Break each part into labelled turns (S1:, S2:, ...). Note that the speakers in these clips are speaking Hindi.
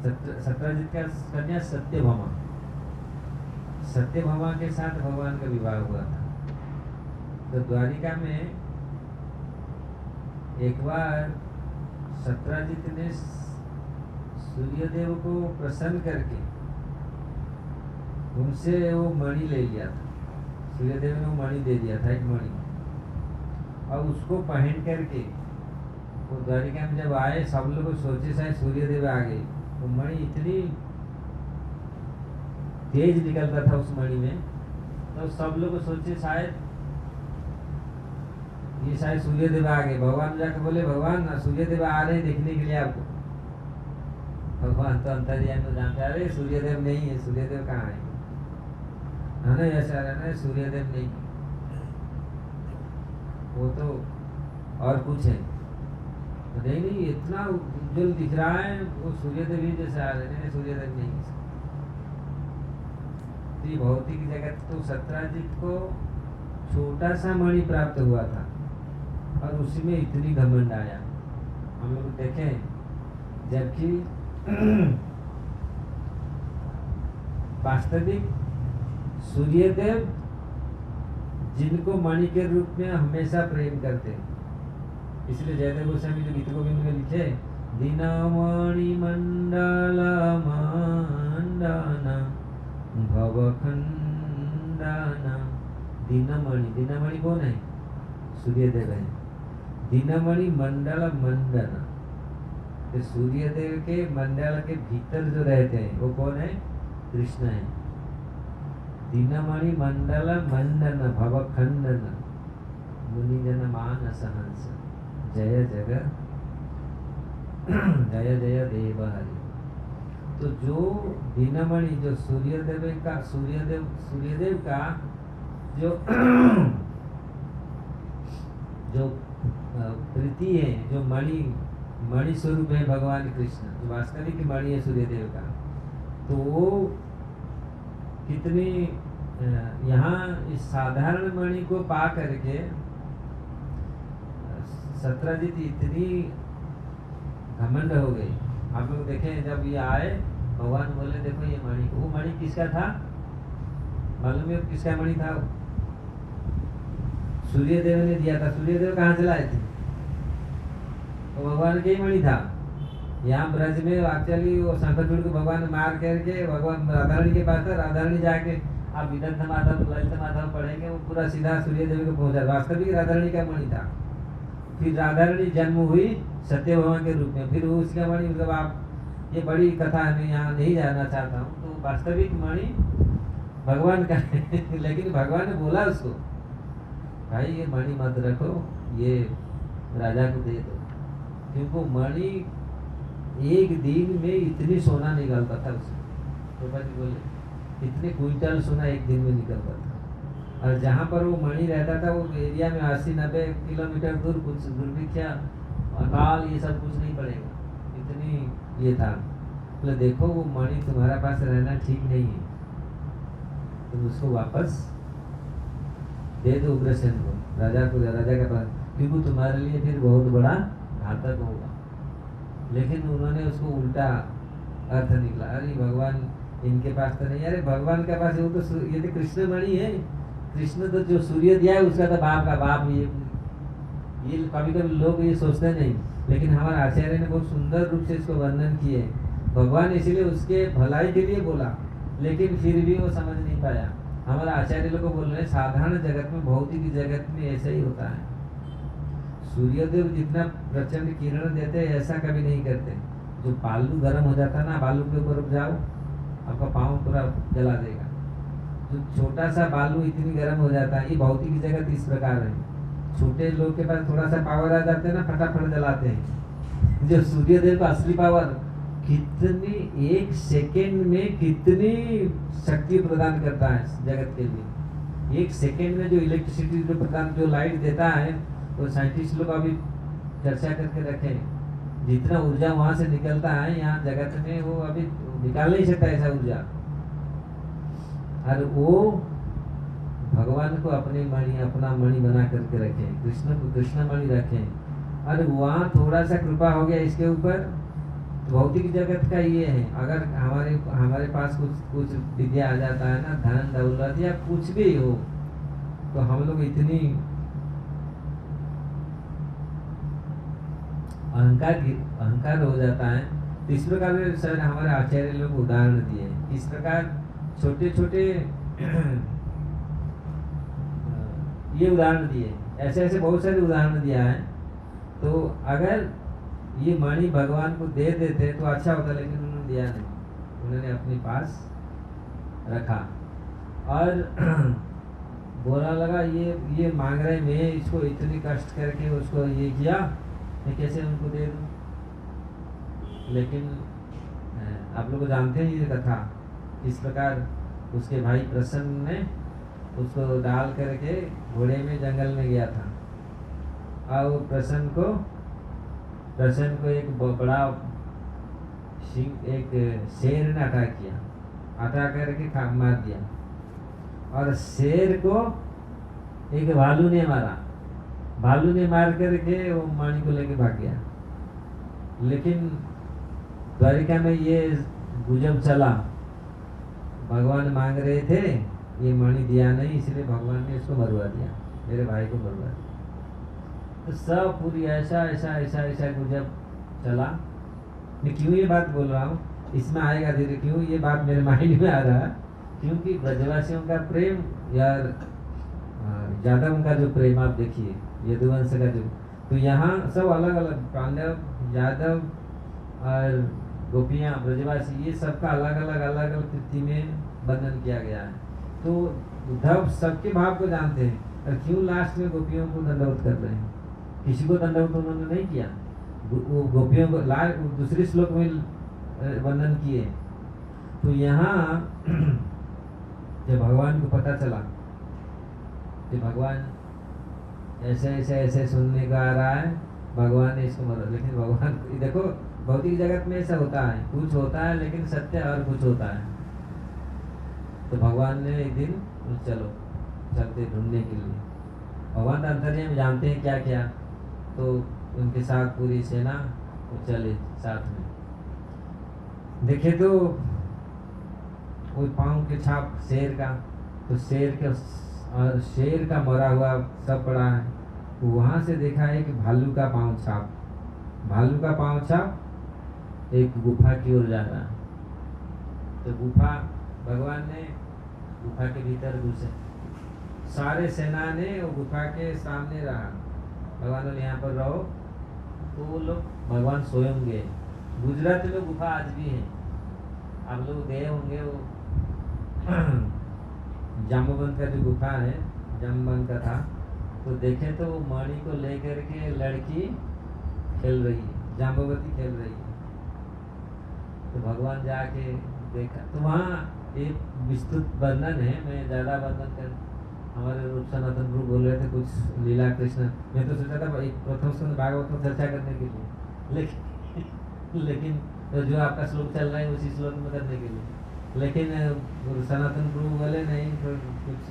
S1: सत्यजित का कन्या सत्यभामा, सत्यभामा के साथ भगवान का विवाह हुआ था। तो द्वारिका में एक बार सत्यजित ने सूर्यदेव को प्रसन्न करके उनसे वो मणि ले लिया था। सूर्यदेव ने वो मणि दे दिया था, एक मणि, और उसको पहन करके वो द्वारिका में जब आए, सब लोग सोचे शायद सूर्यदेव आ गए। वो मणि इतनी तेज निकलता था उस मणि में, तो सब लोग सोचे शायद ये शायद सूर्यदेव आ गए। भगवान जाकर बोले, भगवान सूर्यदेव आ रहे हैं देखने के लिए आपको। भगवान तो अंतर्यामी में जानते, अरे सूर्यदेव नहीं है, सूर्यदेव कहाँ है? है ना, ऐसा रहना, सूर्यदेव नहीं, वो तो और कुछ है। नहीं नहीं, इतना उज्जवल दिख रहा है, वो सूर्यदेव ही जैसे आ रहे हैं, सूर्यदेव नहीं है। तो भौतिक जगत तो सत्यजित को छोटा सा मणि प्राप्त हुआ था और उसी में इतनी घमंड आया। हम लोग देखें, जबकि वास्तविक सूर्यदेव जिनको मणि के रूप में हमेशा प्रेम करते हैं, इसलिए जयदेव गोस्वामी जो गीत गोविंद में लिखे, दीनमणि मंडल मंडन भवखंडन। दीनमणि, दीनमणि कौन है? सूर्यदेव है। दीनमणि मंडल मंडन, तो सूर्यदेव के मंडल के भीतर जो रहते हैं वो कौन है? कृष्ण है। दीनमणि मंडल मंडन भवखंडन मुनिजन मानस हंस, जय जग जय जय देव हरि। तो जो दीनमणि, जो सूर्यदेव का जो जो प्रीति है, जो मणि स्वरूप है भगवान कृष्ण, जो वास्तविक मणि है सूर्यदेव का, तो वो कितनी यहाँ इस साधारण मणि को पा करके सत्यजित इतनी घमंड हो गई। आप लोग देखें, जब ये आए, भगवान बोले देखो ये मणि, वो मणि किसका था मालूम है? किसका मणि था? सूर्यदेव ने दिया था। सूर्यदेव कहाँ से लाए थे? तो भगवान के ही मणि था। यहाँ ब्रज में एक्चुअली वो शंखचूड़ को भगवान मार करके भगवान राधारानी के पास था। राधारानी जाके आप विदग्ध माधव ललित माधव पढ़ेंगे, वो पूरा सीधा सूर्यदेव को पहुंचा। वास्तविक राधारानी का मणि था। फिर राधारानी जन्म हुई सत्यभामा के रूप में, फिर उसका मणि, मतलब आप, ये बड़ी कथा है, मैं यहाँ नहीं जाना चाहता हूँ। तो वास्तविक मणि भगवान का है। लेकिन भगवान ने बोला उसको, भाई ये मणि मत रखो, ये राजा को दे दो, क्योंकि मणि एक दिन में इतनी सोना निकलता था उससे। तो भाई बोले इतने क्विंटल सोना एक दिन में निकलता था। और जहाँ पर वो मणि रहता था वो एरिया में 80-90 किलोमीटर दूर कुछ दुर्भिक्ष अकाल ये सब कुछ नहीं पड़ेगा, इतनी ये था। तो देखो वो मणि तुम्हारा पास रहना ठीक नहीं है, तुम उसको वापस दे दो उग्रसेन को, राजा को, राजा के पास, क्योंकि तुम्हारे लिए फिर बहुत बड़ा घातक होगा। लेकिन उन्होंने उसको उल्टा अर्थ निकला, अरे भगवान इनके पास तो नहीं, अरे भगवान के पास वो तो ये तो कृष्ण मणि है। कृष्ण तो जो सूर्य दिया है उसका तो बाप का बाप। ये कभी कभी लोग ये सोचते नहीं, लेकिन हमारे आचार्य ने बहुत सुंदर रूप से इसको वर्णन किए। भगवान इसीलिए उसके भलाई के लिए बोला, लेकिन फिर भी वो समझ नहीं पाया। हमारे आचार्य लोग को बोल रहे हैं साधारण जगत में, भौतिक जगत में ऐसा ही होता है। सूर्यदेव जितना प्रचंड किरण देते हैं ऐसा कभी नहीं करते। जो बालू गर्म हो जाता है ना, बालू के ऊपर जाओ आपका पाँव पूरा जला देगा। जो छोटा सा बालू इतनी गर्म हो जाता है, ये भौतिक जगत इस प्रकार है। छोटे लोग के पास थोड़ा सा पावर आ जाते हैं ना, फटाफट जलाते हैं। जो सूर्यदेव का असली पावर, कितनी एक सेकेंड में कितनी शक्ति प्रदान करता है जगत के लिए। एक सेकेंड में जो इलेक्ट्रिसिटी जो प्रदान, जो लाइट देता है, वो साइंटिस्ट लोग अभी चर्चा करके रखे, जितना ऊर्जा वहां से निकलता है यहाँ जगत में, वो अभी निकाल नहीं सकता ऐसा ऊर्जा। और वो भगवान को अपने मणि, अपना मणि बना करके रखे, कृष्ण को कृष्ण मणि रखे। और वहाँ थोड़ा सा कृपा हो गया इसके ऊपर, भौतिक जगत का ये है, अगर हमारे हमारे पास कुछ कुछ विद्या आ जाता है ना, धन दौलत या कुछ भी हो, तो हम लोग इतनी अहंकार हो जाता है। तो इस प्रकार सर हमारे आचार्य लोग उदाहरण दिए, इस प्रकार छोटे छोटे ये उदाहरण दिए, ऐसे ऐसे बहुत सारे उदाहरण दिया है। तो अगर ये मणि भगवान को दे देते तो अच्छा होता, लेकिन उन्होंने दिया नहीं, उन्होंने अपने पास रखा और बोला लगा ये मांग रहे, मैं इसको इतनी कष्ट करके उसको ये किया, मैं कैसे उनको दे दूं। लेकिन आप लोग जानते हैं ये कथा, इस प्रकार उसके भाई प्रसन्न ने उसको डाल करके घोड़े में जंगल में गया था, और प्रसन्न को एक बड़ा एक शेर ने अटैक किया, अटैक करके मार दिया, और शेर को एक भालू ने मारा, भालू ने मार करके वो मणि को लेके भाग गया। लेकिन द्वारिका में ये गुजब चला, भगवान मांग रहे थे, ये मणि दिया नहीं, इसलिए भगवान ने इसको मरवा दिया, मेरे भाई को मरवा दिया। तो सब पूरी ऐसा ऐसा ऐसा ऐसा गुजब चला। मैं क्यों ये बात बोल रहा हूँ, इसमें आएगा धीरे, क्यों ये बात मेरे माइंड में आ रहा है, क्योंकि ब्रजवासियों का प्रेम यार, यादव का जो प्रेम आप देखिए, यदुवंश का जो, तो यहाँ सब अलग अलग, पांडव, यादव और गोपियाँ, ब्रजवासी, ये सबका अलग अलग कृति में वर्णन किया गया है। तो उद्धव सबके भाव को जानते हैं, और क्यों लास्ट में गोपियों को दंडवत कर रहे हैं, किसी को दंडवत उन्होंने नहीं किया, वो गोपियों को दूसरे श्लोक में वर्णन किए। तो यहाँ जब भगवान को पता चला कि भगवान ऐसे ऐसे ऐसे सुनने का आ रहा है, भगवान ने इसको मरा, लेकिन भगवान देखो भौतिक जगत में ऐसा होता है, कुछ होता है लेकिन सत्य और कुछ होता है। तो भगवान ने एक दिन चलो चलते ढूंढने के लिए, भगवान अंतर्यामी में जानते हैं क्या क्या, तो उनके साथ पूरी सेना वो चले साथ में। देखे तो वो पाँव के छाप शेर का, तो शेर का मरा हुआ सब पड़ा है। वहाँ से देखा है कि भालू का पाँव छाप, भालू का पाँव छाप एक गुफा की ओर जा रहा है। तो गुफा, भगवान ने गुफा के भीतर घुसे, सारे सेना ने वो गुफा के सामने रहा, भगवान ने यहाँ पर रहो, तो वो लोग भगवान स्वयं गए। गुजरात में गुफा आज भी है, आप लोग गए होंगे, वो जाम्बवंत का जो गुफा है, जाम्बवंत का था, तो देखे तो वो मणि को लेकर के लड़की खेल रही है, जाम्बवती खेल रही है। तो भगवान जाके देखा, तो वहाँ एक विस्तृत वर्णन है, मैं ज़्यादा वर्णन कर, हमारे रूप सनातन गुरु बोल रहे थे कुछ लीला कृष्ण, मैं तो सोचा था एक प्रथम स्कंद भागवत में चर्चा करने के लिए, लेकिन तो जो आपका श्लोक चल रहा है उसी श्लोक में करने के लिए, लेकिन सनातन गुरु बोले नहीं, तो कुछ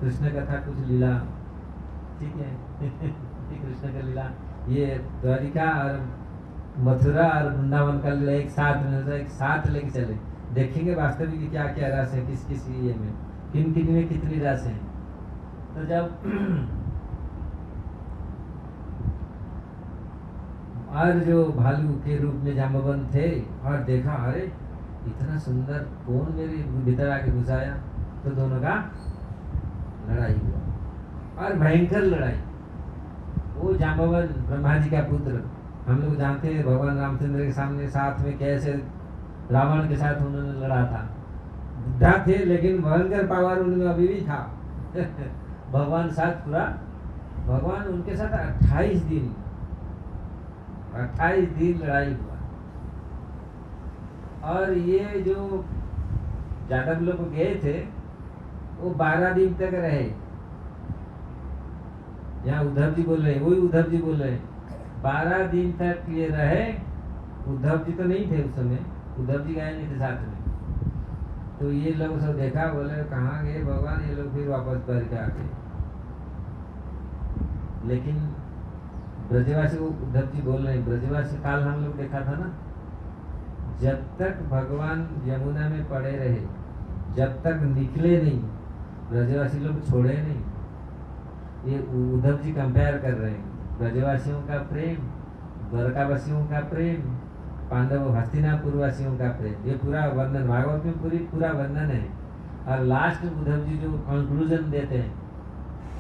S1: कृष्ण कथा, कुछ लीला, ठीक है कृष्ण का लीला, ये द्वारिका और मथुरा और वृंदावन का लीला एक साथ लेके चले, देखेंगे वास्तविक क्या क्या रस है, किस किस ये में, किन किन में कितनी रस है। तो जब और जो भालू के रूप में जाम्बवंत थे, और देखा अरे इतना सुंदर कौन मेरे भीतर आके घुसाया, तो दोनों का लड़ाई हुआ, और भयंकर लड़ाई। वो जाम्बवन ब्रह्मा जी का पुत्र, हम लोग जानते हैं भगवान रामचंद्र के सामने साथ में कैसे रावण के साथ उन्होंने लड़ा था, बुढ़ा थे लेकिन भयंकर पावर उनमें अभी भी था भगवान साथ पूरा, भगवान उनके साथ 28 दिन लड़ाई हुआ। और ये जो यादव लोग गए थे वो 12 दिन तक रहे, यहाँ उद्धव जी बोल रहे हैं, वही उद्धव जी बोल रहे हैं, 12 दिन तक ये रहे। उद्धव जी तो नहीं थे उस समय, उद्धव जी गए नहीं थे साथ में। तो ये लोग सब देखा, बोले कहाँ गए भगवान, ये लोग फिर वापस द्वारिका आ गए। लेकिन ब्रजवासी को उद्धव जी बोल रहे हैं, ब्रजवासी काल हम लोग देखा था ना, जब तक भगवान यमुना में पड़े रहे, जब तक निकले नहीं, ब्रजवासी लोग छोड़े नहीं। ये उद्धव जी कंपेयर कर रहे हैं ब्रजवासियों का प्रेम, द्वारकावासियों का प्रेम, पांडव हस्तिनापुर वासियों का प्रेम। ये पूरा वर्णन भागवत में पूरा वर्णन है। और लास्ट उद्धव जी जो कंक्लूजन देते हैं,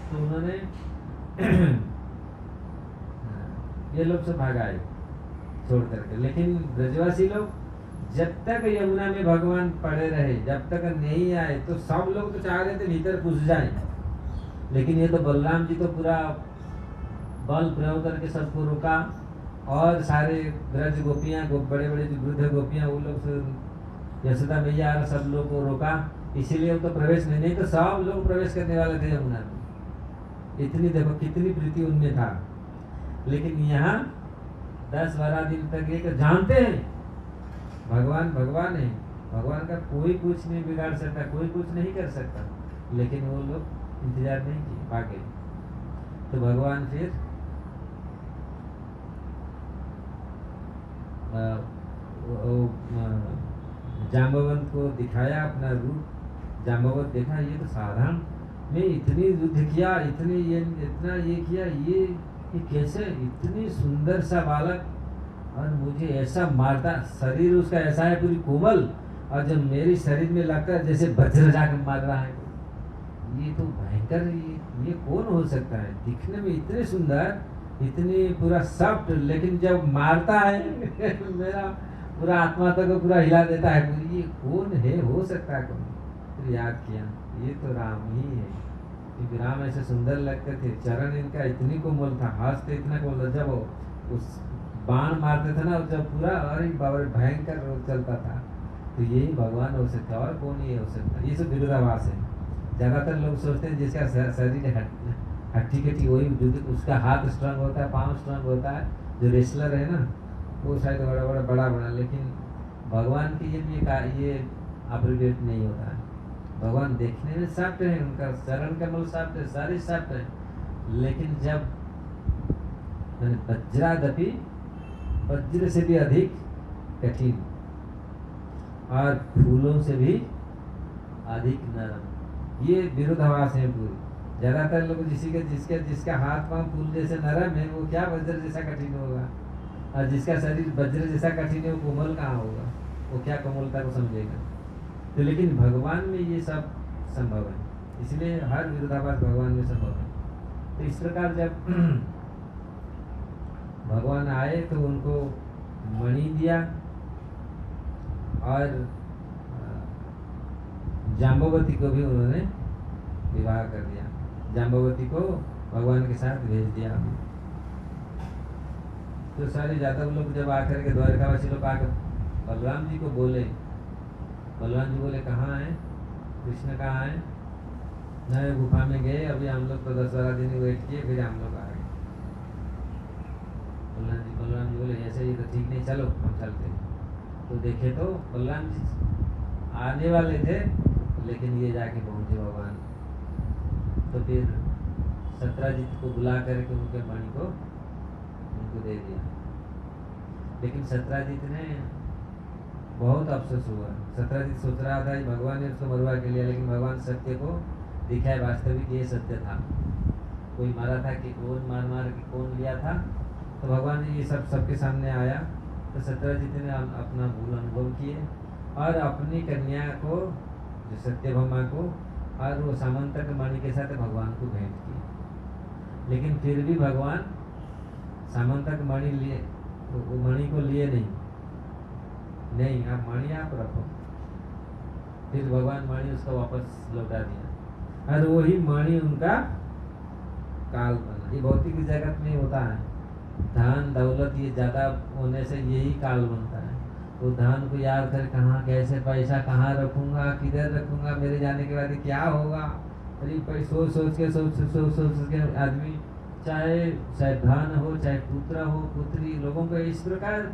S1: तो उन्होंने ये लोग से भागाए छोड़ करके। लेकिन ब्रजवासी लोग जब तक यमुना में भगवान पड़े रहे, जब तक नहीं आए, तो सब लोग तो चाह रहे थे भीतर घुस जाए। लेकिन ये तो बलराम जी तो पूरा बल प्रयोग करके सबको रोका। और सारे ब्रज गोपियां, बड़े बड़े जो वृद्ध गोपियां, वो लोग यशोदा मैया और सब लोग को रोका। इसीलिए वो तो प्रवेश नहीं तो सब लोग प्रवेश करने वाले थे यमुना में। इतनी देखो कितनी प्रीति उनमें था। लेकिन यहाँ 10-12 दिन तक ये जानते हैं भगवान भगवान है, भगवान का कोई कुछ नहीं बिगाड़ सकता, कोई कुछ नहीं कर सकता। लेकिन वो लोग इंतजार नहीं किए, भागे। तो भगवान फिर जाम्बवंत को दिखाया अपना रूप। जाम्बवंत देखा ये तो साधारण में इतनी युद्ध किया, इतना ये किया, ये कैसे इतनी सुंदर सा बालक और मुझे ऐसा मारता। शरीर उसका ऐसा है पूरी कोमल, और जब मेरे शरीर में लगता है जैसे वज्र जाकर मार रहा है। ये तो भयंकर, ये कौन हो सकता है? दिखने में इतने सुंदर, इतनी पूरा सॉफ्ट, लेकिन जब मारता है मेरा पूरा आत्मा तक पूरा हिला देता है। ये कौन है, हो सकता है कौन? फिर याद किया ये तो राम ही है, क्योंकि राम ऐसे सुंदर लगते थे। चरण इनका इतनी कोमल था, हाथ तो इतना कोमल, जब वो उस बाण मारते थे ना, जब पूरा अरे बाबा भयंकर रोग चलता था। तो यही भगवान हो सकता है, और कौन ये हो सकता है? ये सब विरोधाभास है। ज्यादातर लोग सोचते हैं जिसका शरीर हट्टी कट्टी वही, उसका हाथ स्ट्रांग होता है, पाँव स्ट्रांग होता है। जो रेसलर है ना, वो शायद बड़ा, लेकिन भगवान की ये अप्रिडेट नहीं होता है। भगवान देखने में सॉफ्ट है, उनका चरण कमल सॉफ्ट है, सारी सॉफ्ट है। लेकिन जब वज्रादपि, वज्र से भी अधिक कठिन और फूलों से भी अधिक नरम। ये विरोधाभास है पूरी। ज्यादातर लोग जिसका हाथ पांव फूल जैसे नरम है, वो क्या वज्र जैसा कठिन होगा? और जिसका शरीर वज्र जैसा कठिन है, वो कोमल कहाँ होगा? वो क्या कोमलता को समझेगा? तो लेकिन भगवान में ये सब संभव है, इसलिए हर विरोधाभास भगवान में संभव है। तो इस प्रकार जब भगवान आए तो उनको मणि दिया और जाम्बवती को भी उन्होंने विवाह कर दिया। जाम्बवती को भगवान के साथ भेज दिया। तो सारे यादव लोग जब आकर के द्वारकावासी लोग आकर बलराम जी को बोले, बलराम जी बोले कहाँ है कृष्ण, कहाँ है? नए गुफा में गए, अभी हम लोग तो 10-12 दिन वेट किए, फिर हम लोग आ गए। बलराम जी बोले ऐसे ही तो ठीक नहीं, चलो हम चलते। तो देखे तो बलराम जी आने वाले थे, लेकिन ये जाके पहुंचे भगवान। तो फिर सत्राजित को बुला करके उनके मणि को उनको दे दिया। लेकिन सत्राजित ने बहुत अफसोस हुआ। सत्राजित सोच रहा था भगवान ने उसको मरवा के लिया, लेकिन भगवान सत्य को दिखाए, वास्तविक ये सत्य था। कोई मारा था कि कौन मार के कौन लिया था, तो भगवान ने ये सब सबके सामने आया। तो सत्राजित ने अपना भूल अनुभव किए और अपनी कन्या को, जो सत्यभामा को, और वो सामंतक मणि के साथ भगवान को भेंट किए। लेकिन फिर भी भगवान सामंतक मणि लिए, वो मणि को लिए नहीं, आप मणि आप रखो। फिर भगवान मणि उसको वापस लौटा दिया, और वही मणि उनका काल बना। ये भौतिक जगत में होता है, धन दौलत ये ज्यादा होने से यही काल बनता है। वो धन को याद कर कहाँ कैसे पैसा कहाँ रखूंगा, किधर रखूंगा, मेरे जाने के बाद क्या होगा, अरे सोच के आदमी, चाहे धन हो, चाहे पुत्र हो, पुत्री, लोगों को इस प्रकार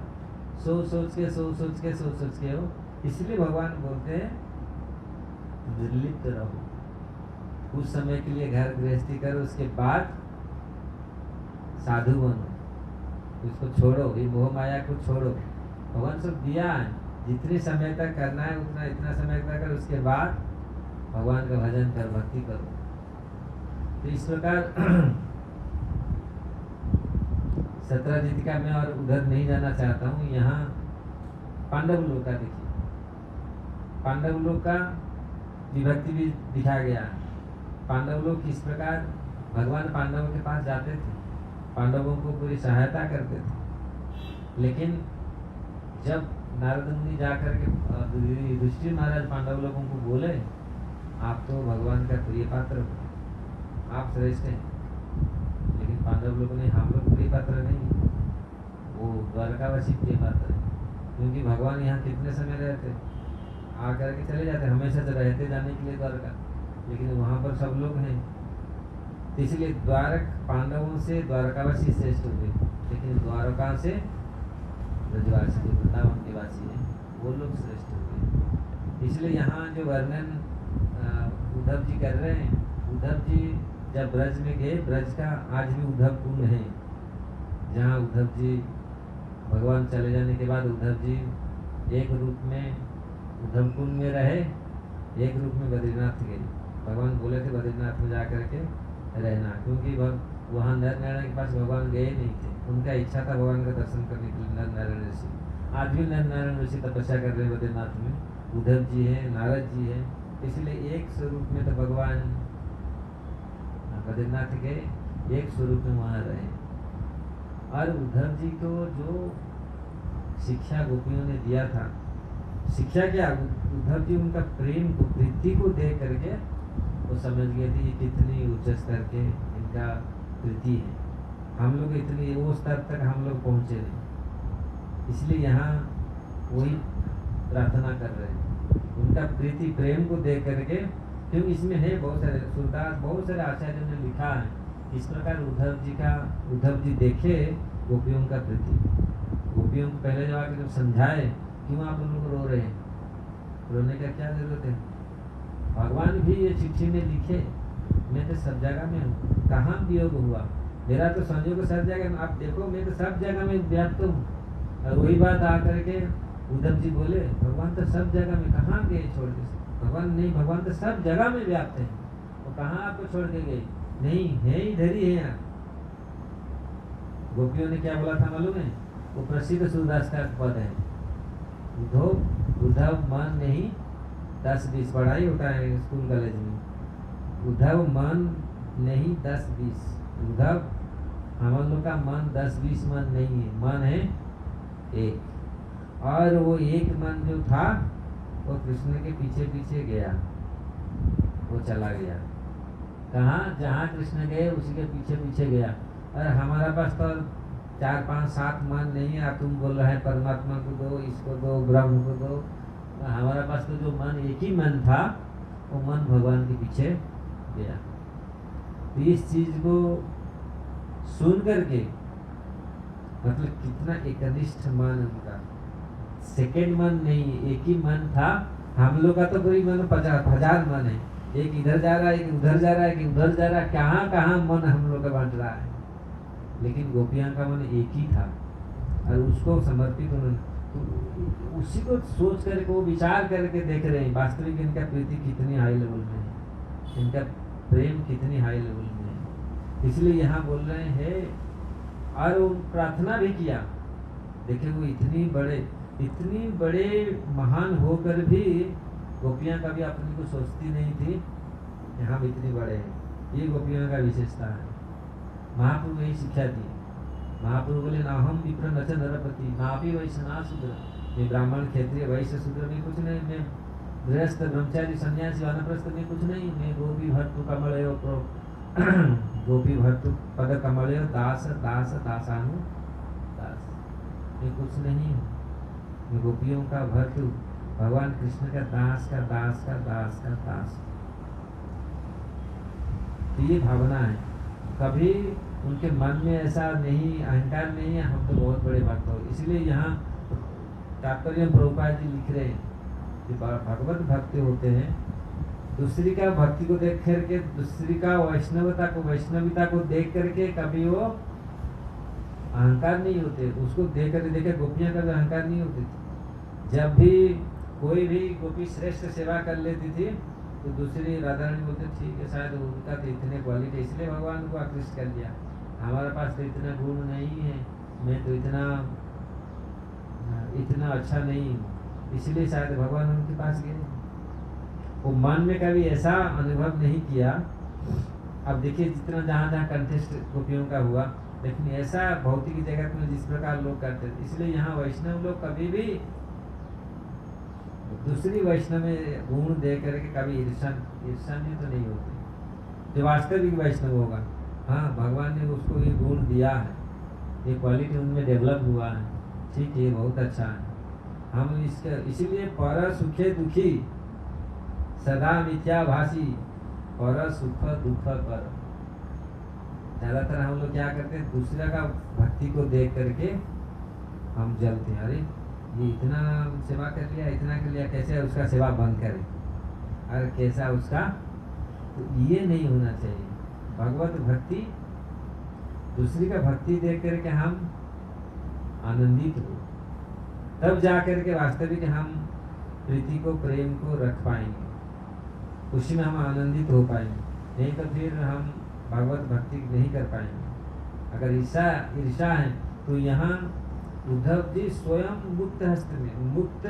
S1: सोच के हो। इसलिए भगवान बोलते हैं निर्लिप्त रहो, कुछ समय के लिए घर गृहस्थी करो, उसके बाद साधु बनो, इसको छोड़ो, ये मोह माया को छोड़ो। भगवान सब दिया है, जितने समय तक करना है उतना इतना समय तक कर, उसके बाद भगवान का भजन कर, भक्ति करो। तो इस प्रकार 17 जीतिका में और उधर नहीं जाना चाहता हूँ। यहाँ पांडव लोक का देखिए, पांडव लोक का विभक्ति भी दिखा गया। पांडव लोग किस प्रकार भगवान पांडवों के पास जाते थे, पांडवों को पूरी सहायता करते थे। लेकिन जब नारद मुनि जाकर के युधिष्ठिर महाराज पांडव लोगों को बोले, आप तो भगवान का प्रिय पात्र हो, आप श्रेष्ठ हैं। लेकिन पांडव लोगों ने, हम लोग प्रिय पात्र नहीं, वो द्वारकावासी प्रिय पात्र है। क्योंकि भगवान यहाँ कितने समय रहते, आकर के चले जाते, हमेशा से रहते जाने के लिए द्वारका, लेकिन वहाँ पर सब लोग हैं। तो इसलिए द्वारक पांडवों से द्वारकावासी श्रेष्ठ हो गए, लेकिन द्वारका से ब्रजवासी जो वृंदावन के वासी हैं वो लोग श्रेष्ठ हो गए। इसलिए यहाँ जो वर्णन उद्धव जी कर रहे हैं, उद्धव जी जब ब्रज में गए, ब्रज का आज भी उद्धव कुंड है, जहाँ उद्धव जी भगवान चले जाने के बाद उद्धव जी एक रूप में उद्धव कुंड में रहे, एक रूप में बद्रीनाथ गए। भगवान बोले थे बद्रीनाथ में जा कर के रहना, क्योंकि वहाँ नर नारायण के पास भगवान गए नहीं थे, उनका इच्छा था भगवान का दर्शन करने के लिए। नर नारायण ऋषि, आज भी नर नारायण ऋषि तपस्या कर रहे हैं बद्रीनाथ में, उद्धव जी हैं, नारद जी हैं। इसलिए एक स्वरूप में तो भगवान बद्रीनाथ के एक स्वरूप में वहाँ रहे। और उद्धव जी को जो शिक्षा गोपियों ने दिया था, शिक्षा क्या, उद्धव जी उनका प्रेम को, प्रीति को देख करके वो समझ गए थे ये कितनी उच्च स्तर के इनका प्रीति है, हम लोग इतनी वो स्तर तक हम लोग पहुँचे नहीं। इसलिए यहाँ वही प्रार्थना कर रहे हैं, उनका प्रीति प्रेम को देख करके। क्योंकि इसमें है बहुत सारे सूरदास, बहुत सारे आचार्यों ने लिखा है इस प्रकार उद्धव जी देखे गोपियों का प्रीति। गोपियों को पहले जब आके जब समझाए, क्यों आप उन लोग रो रहे हैं, रोने का क्या जरूरत है, भगवान भी ये चिट्ठी में लिखे, मैं तो सब जगह में हूँ, कहाँ वियोग हुआ, मेरा तो संयोग सब जगह में, आप देखो मैं तो सब जगह में व्याप्त हूँ। और वही बात आकर के उद्धव जी बोले, भगवान तो सब जगह में, कहाँ गए छोड़ के, भगवान नहीं, भगवान तो सब जगह में व्याप्त है, वो कहाँ आपको छोड़ के गए, नहीं है, इधर ही है यहाँ। गोपियों ने क्या बोला था मालूम है, वो प्रसिद्ध सूरदास का पद है, उद्धव मन नहीं 10-20 पढ़ाई होता है स्कूल कॉलेज में, उद्धव मन नहीं 10-20, उद्धव हम लोग का मन 10-20 मन नहीं है, मन है एक। और वो एक मन जो था वो कृष्ण के पीछे पीछे गया, वो चला गया कहाँ, जहाँ कृष्ण गए उसी के पीछे पीछे गया। और हमारा पास तो 4-5-7 मन नहीं है, तुम बोल रहे हैं परमात्मा को दो, इसको दो, ब्रह्म को दो। हमारा पास तो जो मन एक ही मन था, वो मन भगवान के पीछे गया। तो इस चीज को सुन करके मतलब कितना एकनिष्ठ मन उनका, सेकेंड मन नहीं, एक ही मन था। हम लोग का तो कोई मन 50,000 मन है, एक इधर जा रहा है, एक उधर जा रहा है, एक उधर जा रहा है, कहाँ कहाँ मन हम लोग का बांट रहा है। लेकिन गोपियां का मन एक ही था और उसको समर्पित उन्होंने, तो उसी को सोच करके वो विचार करके देख रहे हैं वास्तविक इनका प्रीति कितनी हाई लेवल में है, इनका प्रेम कितनी हाई लेवल में है। इसलिए यहाँ बोल रहे हैं और वो प्रार्थना भी किया। देखिए वो इतनी बड़े महान होकर भी गोपियां कभी अपने को सोचती नहीं थी कि हम इतने बड़े हैं। ये गोपियों का विशेषता है। महाप्रभु यही शिक्षा दी। महाप्रभु बोले ना हम विप्र नच नरपति, ना भी वैश्य ना शूद्र, मैं ब्राह्मण क्षत्रिय वैश्य शूद्र में कुछ नहीं, मैं गृहस्थ ब्रह्मचारी सन्यासी वानप्रस्थ में कुछ नहीं, मैं गोपी भट्टु कमल गोपी भट्टु पद कमल दास दास दासानु दास, मैं कुछ नहीं हूँ, मैं गोपियों का भट्टु, भगवान कृष्ण का दास का दास का दास का दास। तो ये भावना है, कभी उनके मन में ऐसा नहीं, अहंकार नहीं है हम तो बहुत बड़े भक्त हो। इसलिए यहाँ तात्पर्य प्रभुपाद जी लिख रहे हैं कि भगवत भक्त होते हैं, दूसरी का भक्ति को देख करके, दूसरी का वैष्णविता को देख करके कभी वो अहंकार नहीं होते, उसको देख कर देखे गोपियां का भी अहंकार नहीं होते थे। जब भी कोई भी गोपी श्रेष्ठ सेवा कर लेती थी तो दूसरी राधा रानी बोलते ठीक है, शायद उनका तो इतने क्वालिटी इसलिए भगवान को आकृष्ट कर लिया, हमारे पास तो इतना गुण नहीं है, मैं तो इतना अच्छा नहीं हूँ, इसलिए शायद भगवान उनके पास गए। वो मन में कभी ऐसा अनुभव नहीं किया। अब देखिए जितना जहाँ जहाँ कंटेस्ट गोपियों का हुआ, लेकिन ऐसा भौतिक जगत में जिस प्रकार लोग करते थे, इसलिए यहाँ वैष्णव लोग कभी भी दूसरी वैष्णव में गुण दे करके कभी ईर्षान्वित तो नहीं होते। जो वास्तविक वैष्णव होगा, हाँ भगवान ने उसको ये गुण दिया है, ये क्वालिटी उनमें डेवलप हुआ है, ठीक है, बहुत अच्छा है। हम इसका इसीलिए पर सुखे दुखी सदा मिथ्याभाषी पर सुख दुख कर, ज्यादातर हम लोग क्या करते हैं, दूसरा का भक्ति को देख करके हम जलते हैं, अरे ये इतना सेवा कर लिया, इतना कर लिया, कैसे उसका सेवा बंद करें, अरे कैसा उसका, तो ये नहीं होना चाहिए। भगवत भक्ति, दूसरी का भक्ति देख करके हम आनंदित हो, तब जा करके वास्तविक हम प्रीति को, प्रेम को रख पाएंगे, उसी में हम आनंदित हो पाएंगे, नहीं तो फिर हम भगवत भक्ति नहीं कर पाएंगे। अगर ईर्षा है तो यहाँ उद्धव जी स्वयं मुक्त हस्त में, मुक्त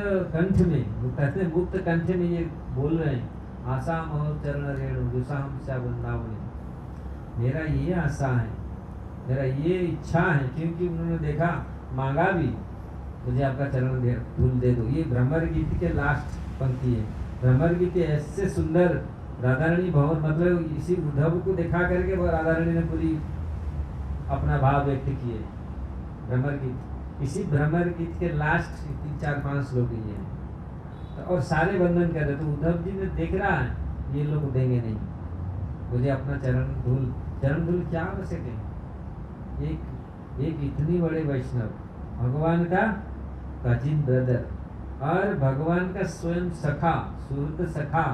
S1: कंठ में ये बोल रहे हैं, आशा मोह चरण रेणु दुसाम सा वृंदावन, मेरा ये आशा है, मेरा ये इच्छा है, क्योंकि उन्होंने देखा, मांगा भी, मुझे आपका चरण धूल दे दो। ये भ्रमर गीत के लास्ट पंक्ति है। भ्रमर गीत ऐसे सुंदर, राधा रानी बहुत, मतलब इसी उद्धव को दिखा करके वो राधा रानी ने पूरी अपना भाव व्यक्त किए। भ्रमर गीत, इसी भ्रमर गीत के लास्ट 4-5 श्लोक ये है, तो और सारे वंदन कर रहे, तो उद्धव जी ने देख रहा है ये लोग देंगे नहीं, मुझे अपना चरण धूल क्या आवश्यक है। एक इतनी बड़े वैष्णव, भगवान का कजिन ब्रदर और भगवान का स्वयं सखा, सुहृद सखा,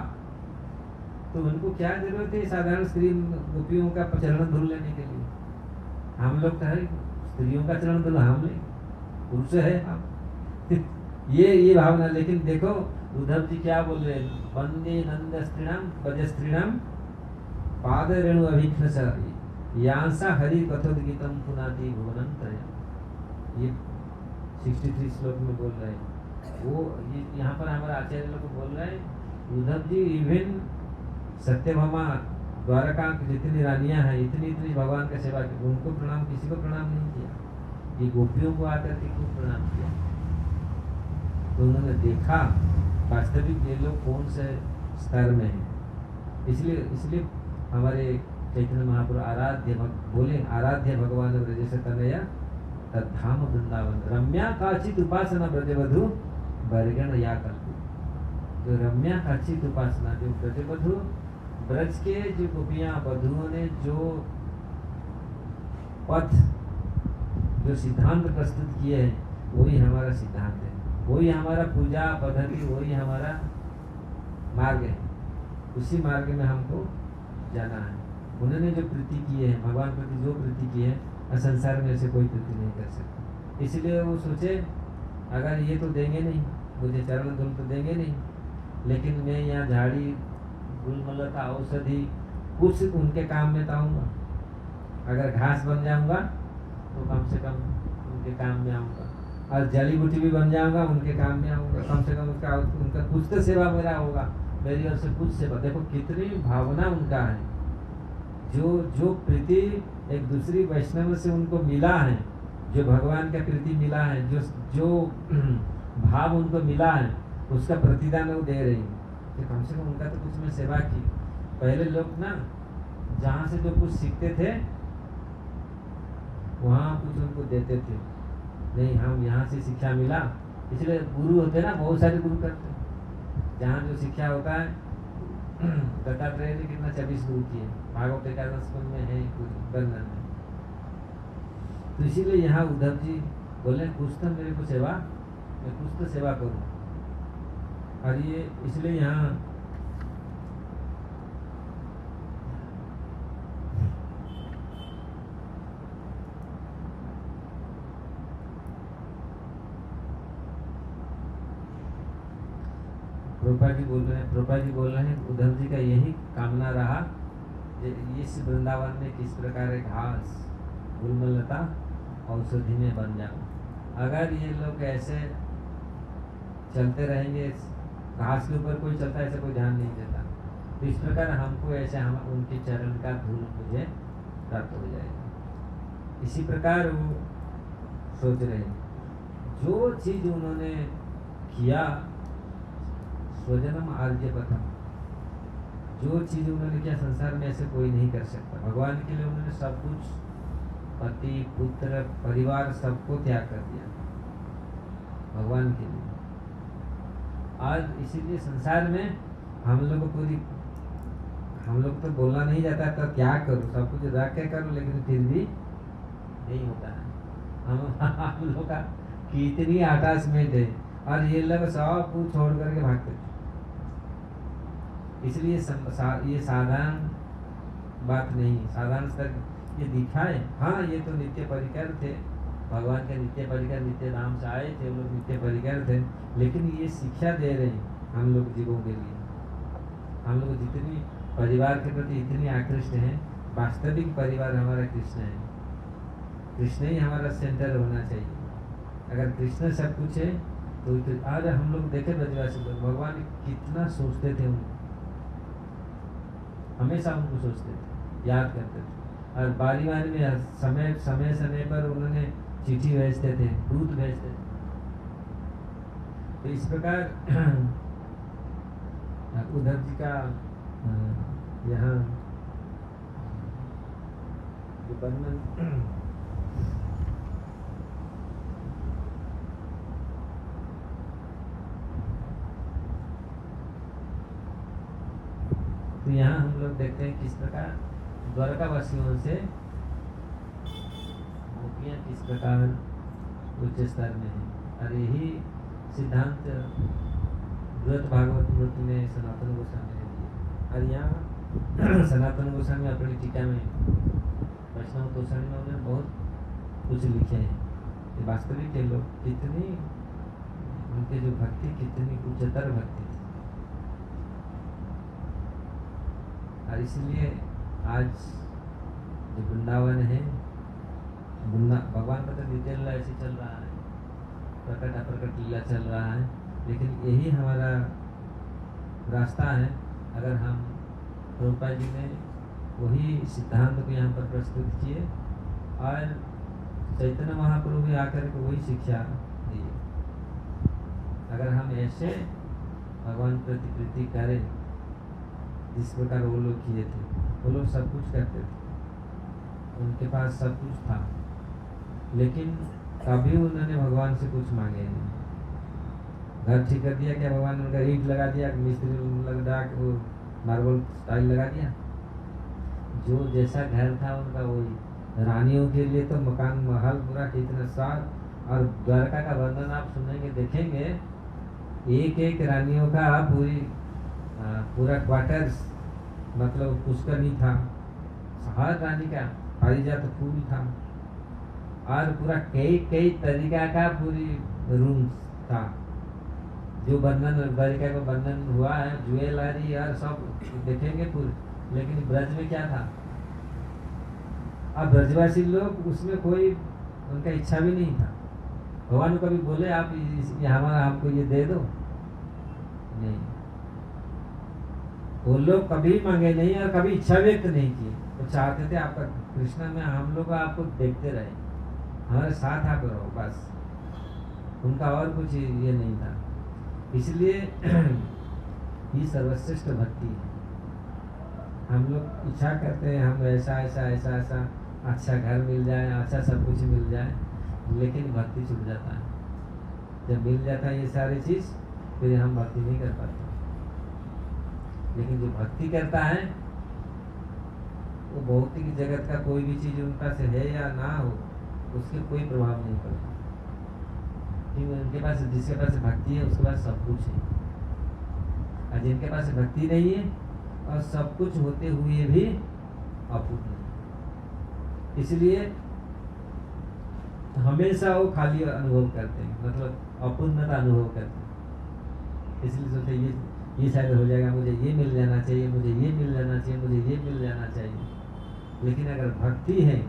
S1: तो उनको क्या जरूरत है साधारण स्त्री गोपियों का चरण धूल लेने के लिए। हम लोग तो है स्त्रियों का चरण धूल, हम नहीं, पुरुष है हम ये भावना। लेकिन देखो उद्धव जी क्या बोल रहे हैं, वंदे नंद स्त्रीणाम पद स्त्रीणाम पाद रेणु अभिघ्न यांसा हरि कथोद्गीतम पुनाति भुवनं त्रयम्, ये 63 श्लोक में बोल रहे हैं। वो यहाँ पर हमारे आचार्य लोग बोल रहे हैं, उद्धव जी इवन सत्यभामा द्वारका की जितनी रानियां हैं, इतनी भगवान का सेवा की, उनको प्रणाम, किसी को प्रणाम नहीं किया, ये गोपियों को आकर के खूब प्रणाम किया। तो उन्होंने देखा वास्तविक ये लोग कौन से स्तर में हैं। इसलिए हमारे चैतन्य महाप्रभु आराध्य भगवान ब्रज से तनया तद्धाम वृंदावन रम्या काचित उपासना ब्रजवधु बरगण या कल्पु। जो रम्या काचित उपासना, जो ब्रजवधु, ब्रज के जो गोपियां वधुओं ने जो पथ, जो सिद्धांत प्रस्तुत किए हैं, वही हमारा सिद्धांत है, वही हमारा पूजा पद्धति, वही हमारा मार्ग है, उसी मार्ग में हमको जाना है। उन्होंने जो प्रीति की है, भगवान प्रति जो प्रीति की है, संसार में ऐसे कोई प्रीति नहीं कर सकता। इसलिए वो सोचे अगर ये तो देंगे नहीं, मुझे चरण धूल तो देंगे नहीं, लेकिन मैं यहाँ झाड़ी गुलमलता औषधि कुछ उनके काम में आऊँगा, अगर घास बन जाऊँगा तो कम से कम उनके काम में आऊँगा, और जड़ी बूटी भी बन जाऊँगा उनके काम में आऊँगा, कम से कम उनका कुछ तो सेवा मेरा होगा, मेरी ओर से कुछ सेवा। देखो कितनी भावना उनका है, जो प्रीति एक दूसरी वैष्णव से उनको मिला है, जो भगवान का प्रीति मिला है, जो भाव उनको मिला है, उसका प्रतिदान वो दे रही है कि कम से कम उनका तो कुछ में सेवा की। पहले लोग ना जहाँ से जो कुछ सीखते थे वहाँ कुछ उनको देते थे, नहीं हम यहाँ से शिक्षा मिला, इसलिए गुरु होते ना, बहुत सारे गुरु करते, जहाँ जो शिक्षा होता है। दत्तात्रेय ने कितना 26 गुरु किए, भागवत एकादश में है वर्णन में। तो इसीलिए यहाँ उद्धव जी बोले कुछ तो मेरे को सेवा, मैं कुछ तो सेवा करूँ, और ये इसलिए यहाँ प्रभुपाद जी बोल रहे हैं उद्धव जी का यही कामना रहा कि इस वृंदावन में किस प्रकार घास गुलमलता औषधि में बन जाओ। अगर ये लोग ऐसे चलते रहेंगे, घास के ऊपर कोई चलता है ऐसे कोई ध्यान नहीं देता, तो इस प्रकार हमको ऐसे हम उनके चरण का धूल मुझे प्राप्त हो जाएगा। इसी प्रकार वो सोच रहे हैं, जो चीज उन्होंने किया स्वजनम आर्यपथम, जो चीज उन्होंने किया संसार में ऐसे कोई नहीं कर सकता। भगवान के लिए उन्होंने सब कुछ, पति पुत्र परिवार सबको त्याग कर दिया भगवान के लिए। आज इसीलिए संसार में हम लोग तो बोलना नहीं जाता तो क्या करो, सब कुछ रख के करो, लेकिन फिर भी नहीं होता है। हम लोग का कितनी अटैचमेंट है और ये लोग सब कुछ छोड़ करके भागते। इसलिए ये साधारण बात नहीं, साधारण स्तर ये दिखाए। हाँ, ये तो नित्य परिकर थे, भगवान के नित्य परिकर, नित्य नाम से आए थे, लोग नित्य परिकर थे, लेकिन ये शिक्षा दे रहे हैं हम लोग जीवों के लिए। हम लोग जितनी परिवार के प्रति इतनी आकृष्ट हैं, वास्तविक परिवार हमारा कृष्ण है। कृष्ण ही हमारा सेंटर होना चाहिए। अगर कृष्ण सब कुछ है तो आज हम लोग देखे ब्रजवासी लोग भगवान कितना सोचते थे, उनको हमेशा उनको सोचते थे, याद करते थे, और बारी बारी में समय पर उन्होंने चिट्ठी भेजते थे, दूत भेजते थे। तो इस प्रकार उद्धव जी का यहाँ जो वर्णन तो यहाँ हम लोग देखते हैं किस प्रकार द्वारकावासियों से गोपियाँ किस प्रकार उच्च स्तर में है। और यही सिद्धांत द्वैत भागवत मूर्ति में सनातन गोस्वामी ने दिया। और यहाँ सनातन गोस्वामी अपनी टीका में वैष्णव तोषणी में उन्होंने बहुत कुछ लिखे हैं कि वास्तविक के लोग कितनी, उनके जो भक्ति कितनी उच्चतर भक्ति थी। और इसलिए आज जो वृंदावन है, भगवान का तो नित्य लीला ऐसे चल रहा है, प्रकट अप्रकट लीला चल रहा है, लेकिन यही हमारा रास्ता है। अगर हम प्रभुपाद जी ने वही सिद्धांत को यहाँ पर प्रस्तुत किए और चैतन्य महाप्रभु भी आकर के वही शिक्षा दिए। अगर हम ऐसे भगवान प्रति प्रीति करें जिस प्रकार वो लोग किए थे, वो लोग सब कुछ करते थे, उनके पास सब कुछ था, लेकिन कभी उन्होंने भगवान से कुछ मांगे नहीं। घर ठीक कर दिया क्या भगवान ने, उनका ईंट लगा दिया, मिस्त्री लगा वो मार्बल टाइल लगा दिया। जो जैसा घर था उनका वही। रानियों के लिए तो मकान महल पूरा कितना साल, और द्वारका का वर्णन आप सुनेंगे देखेंगे, एक एक रानियों का पूरा क्वार्टर्स, मतलब पुष्कर था, हर रानी का पारिजात फूल था, और पूरा कई तरीका का पूरी रूम था। जो वर्णन द्वारिका का वर्णन हुआ है, ज्वेलरी और सब देखेंगे पूरे। लेकिन ब्रज में क्या था? अब ब्रजवासी लोग उसमें कोई उनका इच्छा भी नहीं था। भगवान को कभी बोले आप हमारा हमको ये दे दो, नहीं, वो लोग कभी मांगे नहीं और कभी इच्छा व्यक्त नहीं की। वो चाहते थे आपका कृष्ण में हम लोग आपको देखते रहे, हमारे साथ आप रहो, बस। उनका और कुछ ये नहीं था। इसलिए ये सर्वश्रेष्ठ भक्ति है। हम लोग इच्छा करते हैं हम ऐसा अच्छा घर मिल जाए, अच्छा सब कुछ मिल जाए, लेकिन भक्ति छूट जाता है। जब मिल जाता है ये सारी चीज, फिर हम भक्ति नहीं कर पाते। लेकिन जो भक्ति करता है वो भौतिक जगत का कोई भी चीज उनका से है या ना हो, उसके कोई प्रभाव नहीं पड़ता। क्योंकि उनके पास, जिसके पास भक्ति है उसके पास सब कुछ है, और जिनके पास भक्ति नहीं है और सब कुछ होते हुए भी अपूर्ण है, इसलिए हमेशा वो खाली अनुभव करते हैं, मतलब अपूर्णता अनुभव करते हैं। इसलिए सोचते ये ये शायद हो जाएगा, मुझे ये मिल जाना चाहिए, मुझे ये मिल जाना चाहिए, मुझे ये मिल जाना चाहिए। लेकिन अगर भक्ति है,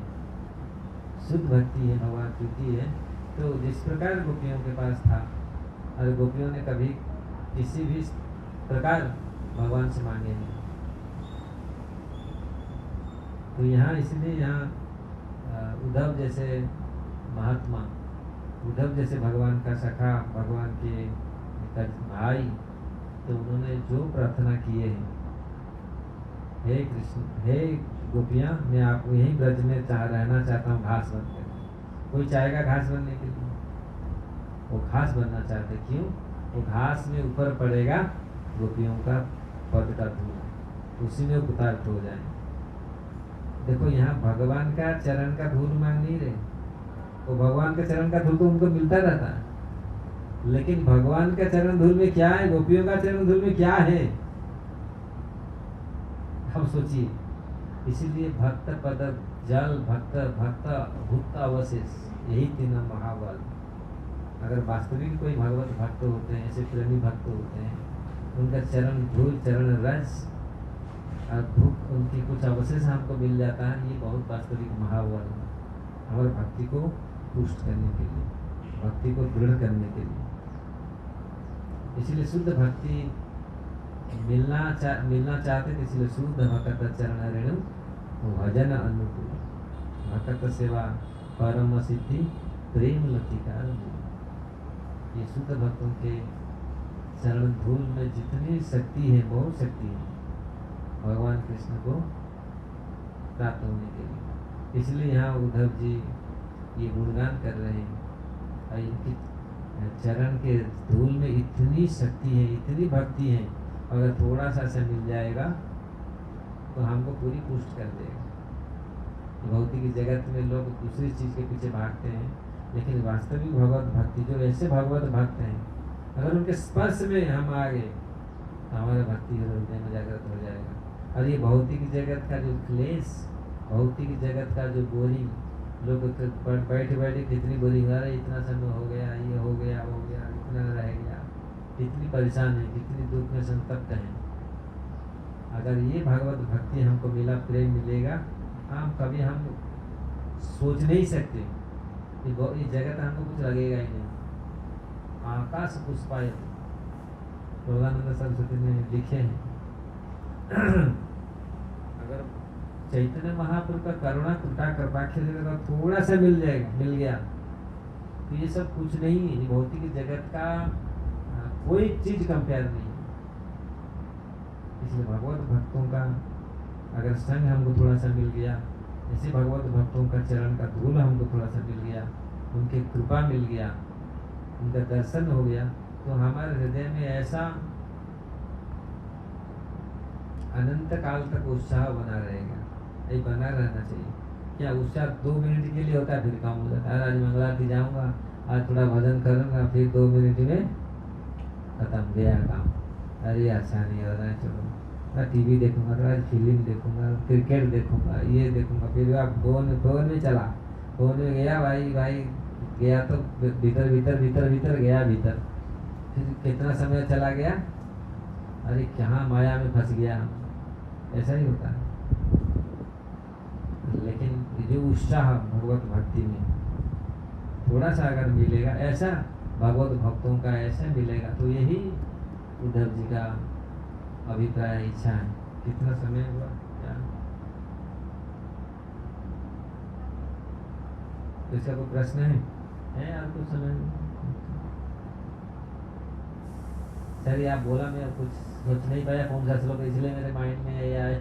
S1: शुद्ध भक्ति है, भगवान प्रीति है, तो जिस प्रकार गोपियों के पास था, और गोपियों ने कभी किसी भी प्रकार भगवान से मांगे नहीं। तो यहाँ इसलिए यहाँ उद्धव जैसे महात्मा, उद्धव जैसे भगवान का सखा, भगवान के भाई, तो उन्होंने जो प्रार्थना किए हैं, हे कृष्ण, हे गोपियाँ, मैं आपको यही ब्रज में रहना चाहता हूँ घास बन कर। कोई चाहेगा घास बनने के लिए? वो घास बनना चाहते, क्यों? वो घास में ऊपर पड़ेगा गोपियों का पद का धूल, उसी में उतार्थ हो जाए। देखो यहाँ भगवान का चरण का धूल मांग नहीं रहे, वो भगवान के चरण का धूल तो उनको मिलता रहता है, लेकिन भगवान का चरण धूल में क्या है, गोपियों का चरण धूल में क्या है, अब सोचिए। इसीलिए भक्त पद जल, भक्त भक्त भूत अवशेष, यही तीनों महाबल। अगर वास्तविक कोई भगवत भक्त होते हैं, ऐसे प्रेमी भक्त होते हैं, उनका चरण धूल, चरण रज और भूख, उनकी कुछ अवशेष हमको मिल जाता है, ये बहुत वास्तविक महाबल है हमारे भक्ति को पुष्ट करने के लिए, भक्ति को दृढ़ करने के लिए। इसलिए शुद्ध भक्ति मिलना चाहते थे, इसलिए शुद्ध भक्त चरण रेणु भजन अनुकूल, भक्त सेवा परम सिद्धि प्रेम लतिका। ये शुद्ध भक्तों के चरण धूल में जितनी शक्ति है, बहुत शक्ति है भगवान कृष्ण को प्राप्त होने के लिए। इसलिए यहाँ उद्धव जी ये गुणगान कर रहे हैं, और इनकी चरण के धूल में इतनी शक्ति है, इतनी भक्ति है, अगर थोड़ा सा ऐसा मिल जाएगा तो हमको पूरी पुष्ट कर देगा। भौतिक जगत में लोग दूसरी चीज के पीछे भागते हैं, लेकिन वास्तविक भगवत भक्ति, जो ऐसे भगवत भक्त हैं, अगर उनके स्पर्श में हम आ गए तो हमारा भक्ति हृदय में जागृत हो जाएगा। और ये भौतिक जगत का जो क्लेश, भौतिक जगत का जो बोरिंग, लोग बैठे बैठे कितनी बोरिंग आ रही, इतना समय हो गया, ये हो गया, वो गया, इतना रह गया, कितनी परेशान है, कितनी दुख में संतप्त है। अगर ये भगवत भक्ति हमको मिला, प्रेम मिलेगा, हम कभी हम सोच नहीं सकते कि ये जगत हमको कुछ लगेगा ही नहीं। आकाश पुष्पाय, प्रभुदानंद सरस्वती ने लिखे हैं। अगर चैतन्य महाप्रभु का करुणा कृपा कृपाख्य जगत थोड़ा सा मिल गया तो ये सब कुछ नहीं है। भौतिक जगत का कोई चीज कंपेयर नहीं है। इसलिए भगवत भक्तों का अगर संग हमको थोड़ा सा मिल गया, जैसे भगवत भक्तों का चरण का धूल हमको थोड़ा सा मिल गया, उनकी कृपा मिल गया, उनका दर्शन हो गया, तो हमारे हृदय में ऐसा अनंत काल तक उत्साह बना रहेगा। ये बना रहना चाहिए। क्या उत्साह 2 मिनट के लिए होता है, फिर काम हो जाता है। आज मंगलारती जाऊंगा, आज थोड़ा भजन करूंगा, फिर 2 मिनट में खत्म, गया काम। अरे अच्छा नहीं हो रहा है, चलो टीवी देखूंगा, तो आज फिल्म देखूंगा, क्रिकेट देखूंगा, ये देखूंगा, फिर आप फोन में चला, फोन में गया, भाई गया तो भीतर गया, फिर कितना समय चला गया, अरे कहाँ माया में फंस गया। ऐसा ही होता है। लेकिन जो उत्साह भगवत भक्ति में थोड़ा सा अगर मिलेगा, ऐसा भगवत भक्तों का ऐसा मिलेगा, तो यही उद्धव जी का अभिप्राय, इच्छा है। कितना समय हुआ क्या? इसका कोई प्रश्न है यार? कुछ समय सर आप बोला, मैं कुछ सोच नहीं पाया कौन सा श्लोक, इसलिए मेरे माइंड में ये आया।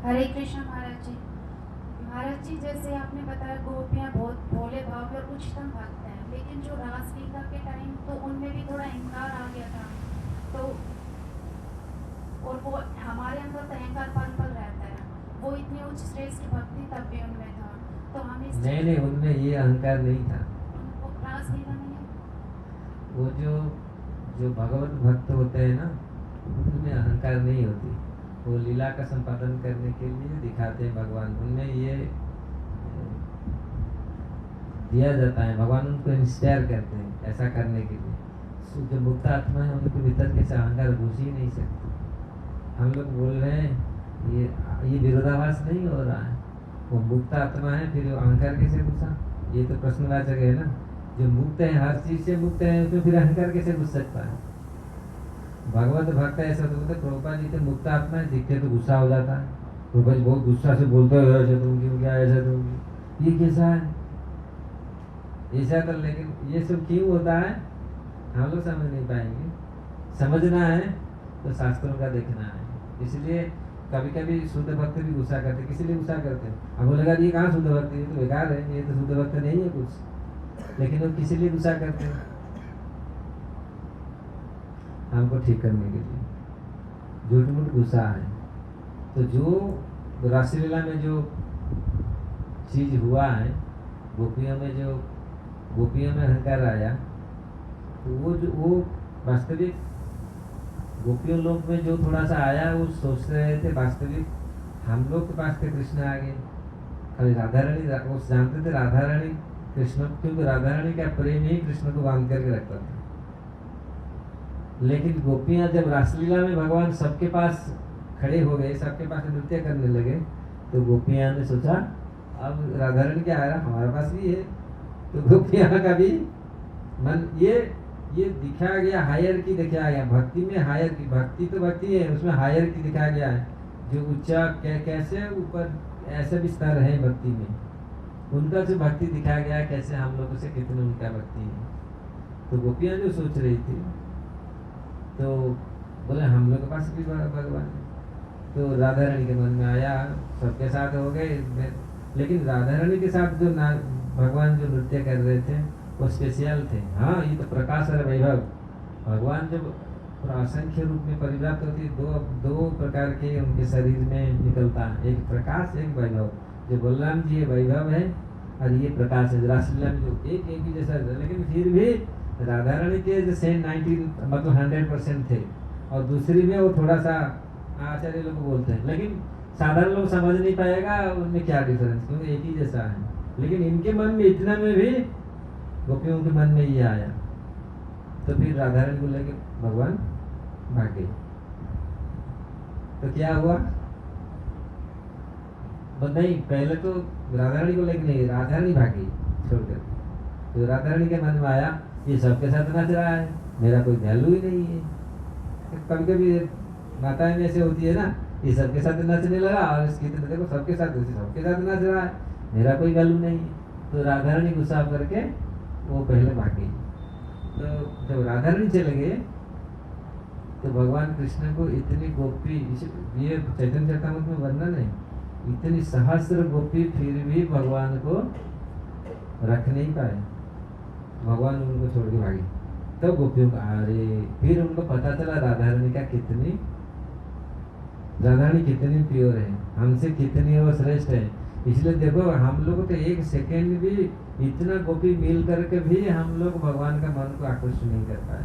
S2: हरे कृष्ण महाराज जी, जैसे आपने बताया गोपियाँ बहुत भोले भाव और उच्चतम भक्त हैं, लेकिन जो रासलीला के टाइम तो उनमें भी थोड़ा इनकार आ गया था, तो और वो अहंकार पल पल रहता है। वो इतनी उच्च श्रेष्ठ भक्ति तब भी उनमें था। तो हम इस
S1: नहीं नहीं, उनमें ये अहंकार नहीं था।
S2: वो रासलीला नहीं है।
S1: वो जो जो भगवत भक्त होते हैं ना, उनमें अहंकार नहीं होती। वो लीला का संपादन करने के लिए दिखाते हैं भगवान, उनमें ये दिया जाता है, भगवान उनको इंस्पायर करते हैं ऐसा करने के लिए। जो मुक्त आत्मा है उनके भीतर कैसे अहंकार घुस ही नहीं सकते। हम लोग बोल रहे हैं ये विरोधाभास नहीं हो रहा है। वो मुक्त आत्मा है, फिर वो अहंकार कैसे घुसा? ये तो प्रश्नवाचक है ना। जो मुक्त है, हर चीज से मुक्त है, उसमें फिर अहंकार कैसे घुस सकता है? भगवत भक्त ऐसा तो बोलते, प्रभुपाद जी तो मुक्त आत्मा है, दिखते तो गुस्सा हो जाता है। प्रभुपाद जी बहुत गुस्सा से बोलते हो, ऐसा तुम क्यों, क्या ऐसा तुम, ये कैसा है ऐसा? तो लेकिन ये सब क्यों होता है हम लोग समझ नहीं पाएंगे। समझना है तो शास्त्रों का देखना है। इसलिए कभी कभी शुद्ध भक्त भी गुस्सा करते। किसी लिए गुस्सा करते हैं? अब बोलेगा ये कहाँ शुद्ध भक्त, ये तो बेकार है, ये तो शुद्ध भक्त नहीं है कुछ। लेकिन वो किसी लिए गुस्सा करते हैं? हमको ठीक करने के लिए, झूठ मूठ गुस्सा है। तो जो रासलीला में जो चीज हुआ है, गोपियों में अहंकार आया, तो वो वास्तविक गोपियों लोग में जो थोड़ा सा आया, वो सोच रहे थे वास्तविक हम लोग के पास के कृष्ण आ गए। खाली राधा रानी, वो जानते थे राधा रानी कृष्ण, क्योंकि राधा रानी का प्रेम ही कृष्ण को बांध करके रखता था। लेकिन गोपियां जब रासलीला में भगवान सबके पास खड़े हो गए, सबके पास नृत्य करने लगे, तो गोपियां ने सोचा अब राधा रानी क्या आ रहा, हमारे पास भी है। तो गोपियां का भी मन ये दिखाया गया, हायर की दिखाया गया। भक्ति में हायर की, भक्ति तो भक्ति है, उसमें हायर की दिखाया गया है। जो ऊंचा कैसे ऊपर ऐसे भी स्तर है भक्ति में, उनका जो भक्ति दिखाया गया, कैसे हम लोगों से कितने उनका भक्ति है। तो गोपियां जो सोच रही थी, तो बोले हम लोग के पास भी भगवान है। तो राधा रानी के मन में आया, सबके साथ हो गए। लेकिन राधा रानी के साथ जो भगवान जो नृत्य कर रहे थे वो स्पेशल थे। हाँ, ये तो प्रकाश और वैभव। भगवान जब असंख्य रूप में परिव्राप्त होती है, दो प्रकार के उनके शरीर में निकलता है, एक प्रकाश, एक वैभव। जो बलराम जी वैभव है और ये प्रकाश है। रासलीला में जो एक ही जैसा, लेकिन फिर भी राधा रानी के जैसे 100% थे, और दूसरी में वो थोड़ा सा आचार्य लोग बोलते हैं, लेकिन साधारण लोग समझ नहीं पाएगा उनमें क्या डिफरेंस, क्योंकि एक ही जैसा है। लेकिन इनके मन में इतना में भी गोपियों के मन में ये आया, तो फिर राधा रानी को लेके भगवान भाग गए। तो क्या हुआ? नहीं, पहले तो राधा रानी को लेके नहीं, राधा रानी भागी छोड़कर। तो राधा रानी के मन में आया, ये सबके साथ नाच रहा है, मेरा कोई वैल्यू ही नहीं है। कभी कभी माताएं में ऐसे होती है ना, ये सबके साथ नाचने लगा, और इसकी तो देखो सबके साथ नाच रहा है, मेरा कोई वैल्यू नहीं है। तो राधा रानी गुस्सा करके वो पहले भाग गई। तो जब राधा रानी चले गए, तो भगवान कृष्ण को इतनी गोपी, ये चैतन्य चरितामृत में वर्णन है, इतनी सहस्त्र गोपी फिर भी भगवान को रख नहीं पाए। भगवान उनको छोड़ के भागे। तो गोपियों का फिर उनको पता चला राधा रानी कितनी प्योर है, हमसे कितनी वो श्रेष्ठ है। इसलिए देखो, हम लोग तो एक सेकेंड भी इतना गोपी मिल करके भी हम लोग भगवान का मन को आकृष्ट नहीं कर पाए,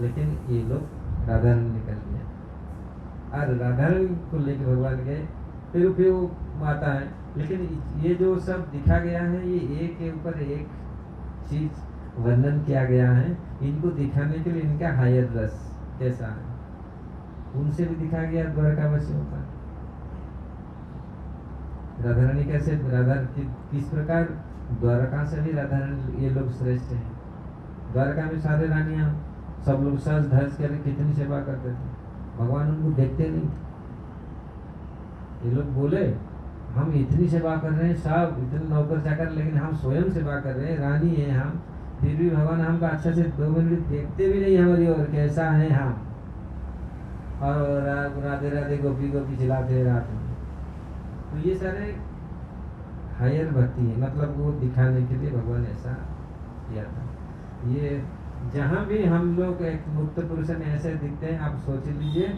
S1: लेकिन ये लोग राधा रानी निकल गया। और राधा रानी को लेकर भगवान गए, फिर वो माता है। लेकिन ये जो सब दिखा गया है, ये एक के ऊपर एक चीज वर्णन किया गया है। इनको दिखाने के लिए इनका हायर रस कैसा है, उनसे भी दिखा गया द्वारकावासियों का। राधा रानी कैसे, किस प्रकार द्वारका से भी राधा रानी, ये लोग श्रेष्ठ हैं। द्वारका में सारे रानियां सब लोग सज धज कर कितनी सेवा करते थे, भगवान उनको देखते नहीं। ये लोग बोले हम इतनी सेवा कर रहे हैं, सब इतने नौकर चाकर, लेकिन हम स्वयं सेवा कर रहे हैं, रानी है हम, फिर भी भगवान हमको अच्छा से 2 मिनट देखते भी नहीं हमारी ओर, कैसा है हम। और राधे राधे गोपी गोपी चिल्लाते रात में। तो ये सारे हायर भक्ति है, मतलब वो दिखाने के लिए भगवान ऐसा किया था। ये जहाँ भी हम लोग एक मुक्त पुरुष में ऐसे दिखते हैं, आप सोच लीजिए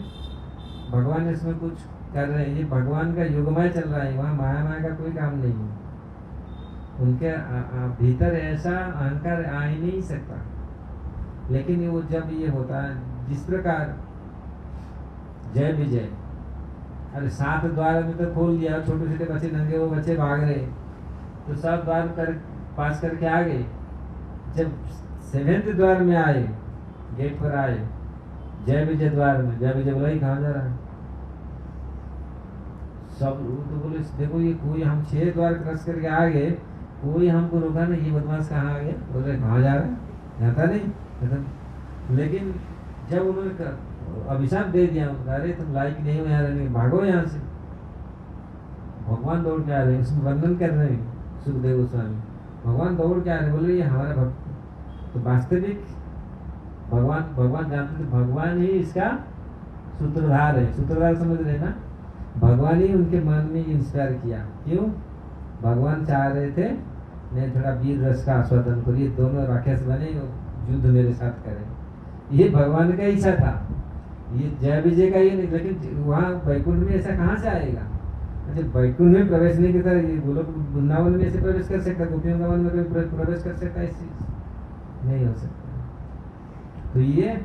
S1: भगवान इसमें कुछ कर रहे हैं, ये भगवान का युगमय चल रहा है, वहाँ माया का कोई काम नहीं है। उनके भीतर ऐसा अहंकार आ ही नहीं सकता। लेकिन वो जब ये होता है, जिस प्रकार जय विजय, अरे 7 द्वार में तो खोल दिया, छोटे छोटे बच्चे नंगे वो बच्चे भाग रहे, तो सब द्वार पास करके आ गए। जब 7वें द्वार में आए, गेट पर आए, जय विजय द्वार में, जय विजय बोला कहाँ जा रहा है? सब तो बोले देखो ये कोई, हम 6 द्वार क्रॉस करके आ गए, कोई हमको रोका नहीं, ये बदमाश कहाँ आ गया? बोले कहाँ जा रहा है? जाता नहीं। लेकिन जब उन्होंने अभिशाप दे दिया, अरे तुम लायक नहीं हो यहाँ रहने, भागो यहाँ से, भगवान दौड़ के आ रहे हैं, उसमें वर्णन कर रहे हैं सुखदेव गोस्वामी, भगवान दौड़ के आ रहे, बोले ये हमारा भक्त। तो वास्तविक भगवान जानते थे, भगवान ही इसका सूत्रधार है। सूत्रधार समझ रहे ना? भगवान ही उनके मन में इंस्पायर किया। क्यों? भगवान चाह रहे थे मैं थोड़ा वीर रस का आस्वादन करूँ, ये दोनों राक्षस बने युद्ध मेरे साथ करें, ये भगवान का इच्छा था। ये जय विजय का ये नहीं, लेकिन वहाँ वैकुंठ में ऐसा कहाँ से आएगा? अच्छा, वैकुंठ में प्रवेश नहीं करता, ये गोलोक वृंदावन में ऐसे प्रवेश कर सकता, गोपियों का वन में प्रवेश कर सकता, इस चीज नहीं हो सकता। तो ये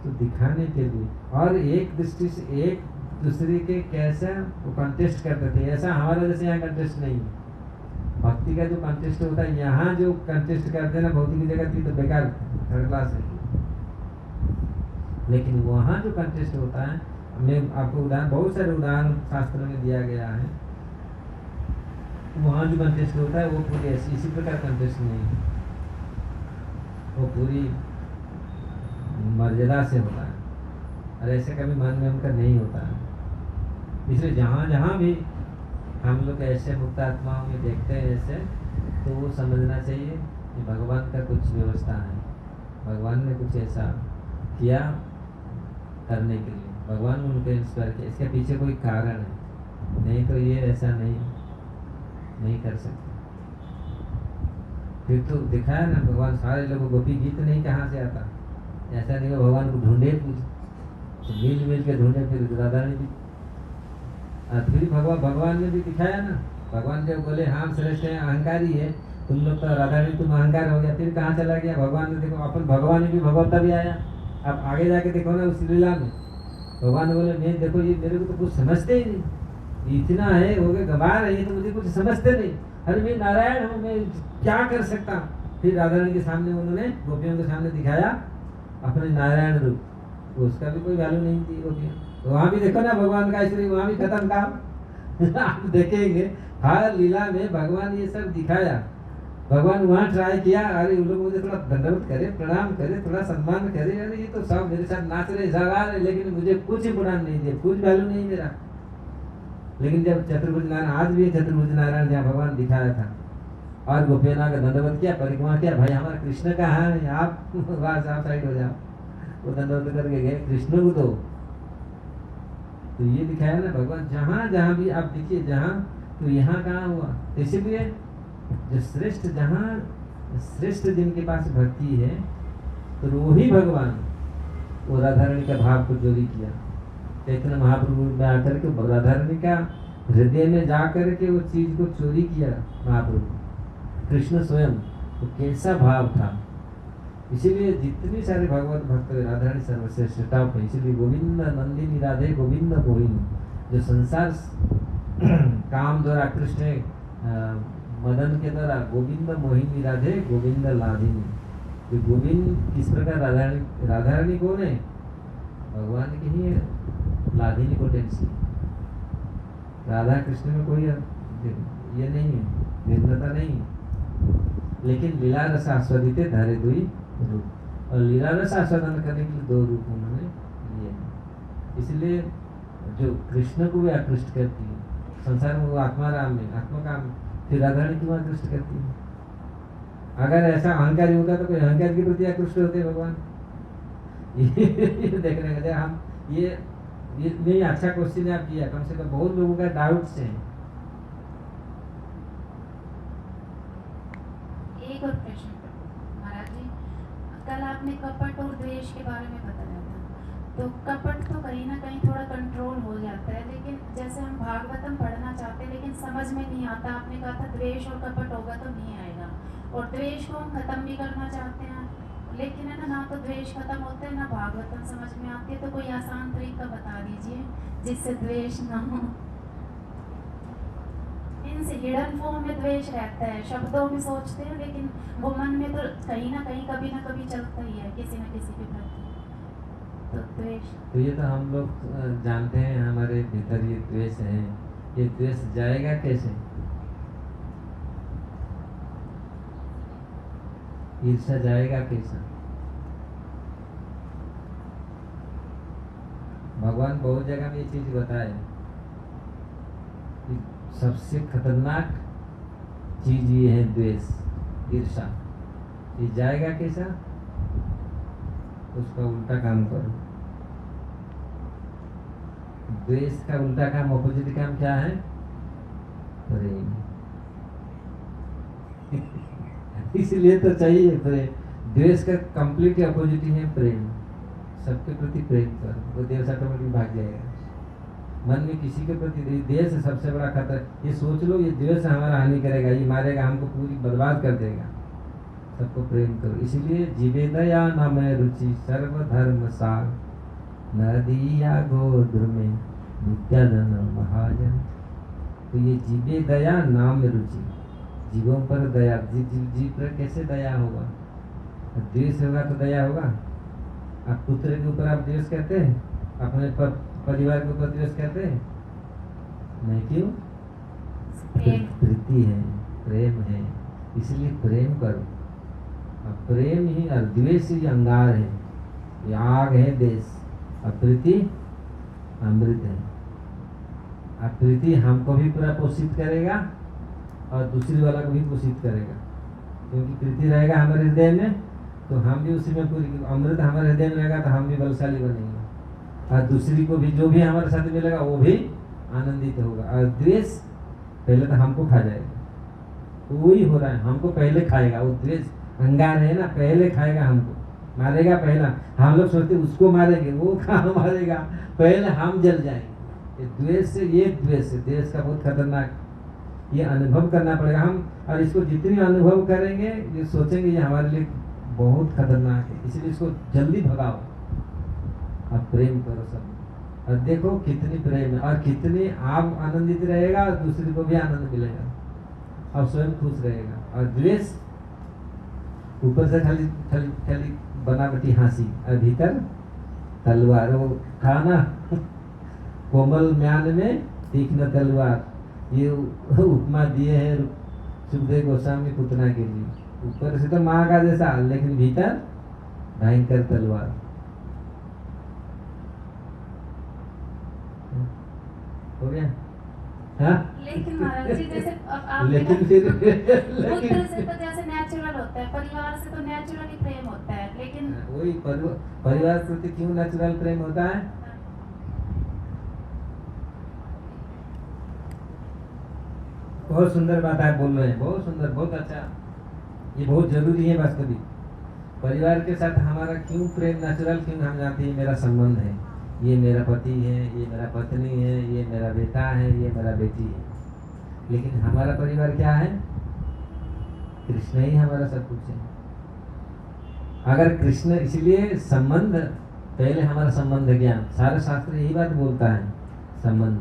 S1: तो दिखाने के लिए, और एक दृष्टि से एक दूसरे के कैसा वो कंटेस्ट करते थे, ऐसा हमारा जैसे यहाँ कंटेस्ट नहीं है। भक्ति का जो कंटेस्ट होता है, यहाँ जो कंटेस्ट करते हैं ना भौतिक जगत की, तो बेकार थर्ड क्लास है। लेकिन वहाँ जो कंटेस्ट होता है, मैं आपको उदाहरण, बहुत सारे उदाहरण शास्त्र में दिया गया है, वहाँ जो कंटेस्ट होता है वो पूरी इसी प्रकार कंटेस्ट नहीं है, वो पूरी मर्यादा से होता है, और ऐसे कभी मन में उनका नहीं होता है। इसलिए जहाँ जहाँ भी हम लोग ऐसे मुक्त आत्माओं में देखते हैं ऐसे, तो वो समझना चाहिए कि भगवान का कुछ व्यवस्था है, भगवान ने कुछ ऐसा किया करने के लिए, भगवान ने उनको इंस्पायर किया, इसके पीछे कोई कारण है, नहीं तो ये ऐसा नहीं कर सकते। फिर तो दिखाया ना भगवान, सारे लोगों गोपी गीत नहीं कहाँ से आता, ऐसा नहीं भगवान को ढूंढे, तो मिल के ढूंढे, फिर राधा ने भी, फिर भगवान ने भी दिखाया ना। भगवान जब बोले हम श्रेष्ठ हैं, अहंकारी है तुम लोग, तो राधा ने तुम अहंकार हो गया, फिर कहाँ चला गया? भगवान ने देखो, अपन भगवान भी भगवता भी आया। अब आगे जाके देखो ना उस लीला में, भगवान बोले मैं देखो ये मेरे को तो कुछ समझते ही नहीं, इतना है हो गए गंवार है, ये तो मुझे कुछ समझते नहीं, अरे मैं नारायण हूँ, मैं क्या कर सकता हूँ? फिर राधा रानी के सामने उन्होंने गोपियों के सामने दिखाया अपने नारायण रूप, तो उसका भी कोई वैल्यू नहीं थी गोपियाँ। तो वहाँ भी देखो ना भगवान का इसलिए वहाँ भी खत्म काम आप देखेंगे हर लीला में भगवान ये सब दिखाया। भगवान वहाँ ट्राई किया, अरे उन लोग मुझे थोड़ा दंडवत करे, प्रणाम करे, थोड़ा सम्मान करे, अरे ये तो सब मेरे साथ नाच रहे, जगा रहे, लेकिन मुझे कुछ प्रणाम नहीं दिया, कुछ वैल्यू नहीं मेरा। लेकिन जब चतुर्भुज नारायण, आज भी चतुर्भुज नारायण जहाँ भगवान दिखाया था, और गोपियाँ का दंडवत किया, परिक्रमा किया, भाई हमारा कृष्ण कहाँ है, आप वहाँ से आप साइड हो जाओ, वो दंडवत करके गए कृष्ण को। तो ये दिखाया ना भगवान, जहाँ जहाँ भी आप देखिए, जहाँ तो यहाँ कहाँ हुआ। इसीलिए जो श्रेष्ठ, जहाँ श्रेष्ठ जिनके पास भक्ति है, तो वही भगवान वो राधा रानी का भाव को चोरी किया। चैतन्य महाप्रभु में आकर के राधा रानी का हृदय में जा करके वो चीज को चोरी किया महाप्रभु कृष्ण स्वयं, तो कैसा भाव था। इसीलिए जितने सारे भगवत भक्त राधा रानी सर्वश्रेष्ठता है। इसीलिए गोविंद नंदिनी राधे गोविंद मोहिनी, जो संसार काम द्वारा कृष्ण मदन के द्वारा गोविंद मोहिनी राधे गोविंद लाधिनी। तो गोविंद किस प्रकार राधा रानी कौन है? भगवान की ही है, लाधिनी पोटेंसी। राधा कृष्ण में कोई ये नहीं है, भिन्नता नहीं, लेकिन लीला रस आस्वादित धारे दुई रूप, और लीला रस आस्वादन करने के लिए 2 रूप उन्होंने लिए। इसलिए जो कृष्ण को भी आकृष्ट करती है संसार में, वो आत्मा राम में, आत्मा काम, फिर राधा रानी क्यों आकृष्ट करती है? अगर ऐसा अहंकारी होता तो कोई अहंकार के प्रति आकृष्ट होते भगवान? ये देखने का हम ये नहीं, अच्छा क्वेश्चन आप किया, कम से कम बहुत लोगों का डाउट्स हैं।
S2: एक और प्रश्न महाराज जी, कल आपने कपट और द्वेष के बारे में बताया था, तो कपट तो कहीं ना कहीं थोड़ा कंट्रोल हो समझ में नहीं आता। आपने कहा था द्वेष और कपट होगा तो नहीं आएगा, और द्वेष को हम खत्म भी करना चाहते हैं, लेकिन है ना तो द्वेष खत्म होता है ना भागवतम समझ में आती है। तो कोई आसान तरीका बता दीजिए जिससे द्वेष ना हो। इनसे हिडन फॉर्म में द्वेष रहता है, शब्दों में सोचते हैं, लेकिन वो मन में तो कहीं ना कभी चलता ही है किसी न किसी के प्रति। तो द्वेष,
S1: तो ये तो हम लोग जानते हैं, हमारे भीतर ये द्वेष है। ये द्वेष जाएगा कैसे? ईर्ष्या जाएगा कैसा? भगवान बहुत जगह में ये चीज बताए कि सबसे खतरनाक चीज ये है द्वेष, ईर्ष्या। ये जाएगा कैसा? उसका उल्टा काम करो। द्वेष का उल्टा काम, ऑपोजिट काम क्या है? प्रेम। इसलिए तो चाहिए प्रेम। द्वेष का कंप्लीट ऑपोजिट है प्रेम। सबके प्रति प्रेम करो, वो द्वेष ऑटोमेटिक भाग जाएगा। मन में किसी के प्रति द्वेष सबसे बड़ा खतरा। ये सोच लो, ये द्वेष हमारा हानि करेगा, ये मारेगा, हमको पूरी बर्बाद कर देगा। सबको प्रेम करो। इसीलिए जीवे दया न मैं रुचि सर्वधर्म सार, न दिया गोत्र में विद्याधन महाजन। तो ये जीवे दया नाम रुचि, जीवों पर दया। जीव पर कैसे दया होगा? द्वेष होगा तो दया होगा? आप पुत्र के ऊपर आप द्वेष करते हैं? अपने परिवार के ऊपर द्वेष करते हैं? नहीं, क्यों? प्रीति है, प्रेम है, इसलिए प्रेम करो। प्रेम ही और द्वेष ही अंगार है, ये आग है देश, और प्रीति अमृत है। और प्रीति हमको भी पूरा पोषित करेगा और दूसरी वाला को भी पोषित करेगा, क्योंकि प्रीति रहेगा हमारे हृदय में तो हम भी उसी में पूरी। अमृत हमारे हृदय में रहेगा तो हम भी बलशाली बनेंगे, और दूसरी को भी, जो भी हमारे साथ मिलेगा वो भी आनंदित होगा। और द्वेष पहले तो हमको खा जाएगा, वही हो रहा है, हमको पहले खाएगा। वो द्वेष अंगार है ना, पहले खाएगा, हमको मारेगा पहला। हम लोग सोचते उसको मारेंगे, वो कहाँ मारेगा, पहले हम जल जाएंगे। द्वेष से, ये द्वेष है, द्वेष का बहुत खतरनाक, ये अनुभव करना पड़ेगा हम। और इसको जितनी अनुभव करेंगे, ये सोचेंगे ये हमारे लिए बहुत खतरनाक है, इसलिए इसको जल्दी भगाओ और प्रेम करो सब। और देखो कितनी प्रेम है, और कितनी आप आनंदित रहेगा और दूसरे को भी आनंद मिलेगा और स्वयं खुश रहेगा। और द्वेष ऊपर से खाली बनावटी हंसी, और भीतर तलवार। वो खाना कोमल म्यान में तीक्ष्ण तलवार, ये उपमा दिए हैं सुखदेव गोस्वामी पुतना के लिए। ऊपर से तो माँ का जैसा, लेकिन भीतर भयंकर तलवार। हो गया? हाँ?
S2: लेकिन महाराज जी जैसे आप
S1: लेकिन फिर
S2: पुत्र से तो जैसे नेचुरल होता है, परिवार से तो नेचुरली प्रेम होता है, लेकिन
S1: वही परिवार प्रति क्यों नेचुरल प्रेम होता है? बहुत सुंदर बात आप बोल रहे हैं, बहुत सुंदर, बहुत अच्छा। ये बहुत जरूरी है वास्तविक। परिवार के साथ हमारा क्यों प्रेम नेचुरल, क्यों? हम जानते हैं मेरा संबंध है, ये मेरा पति है, ये मेरा पत्नी है, ये मेरा बेटा है, ये मेरा बेटी है। लेकिन हमारा परिवार क्या है? कृष्ण ही हमारा सब कुछ है। अगर कृष्ण, इसलिए संबंध पहले, हमारा संबंध ज्ञान, सारे शास्त्र यही बात बोलता है, संबंध।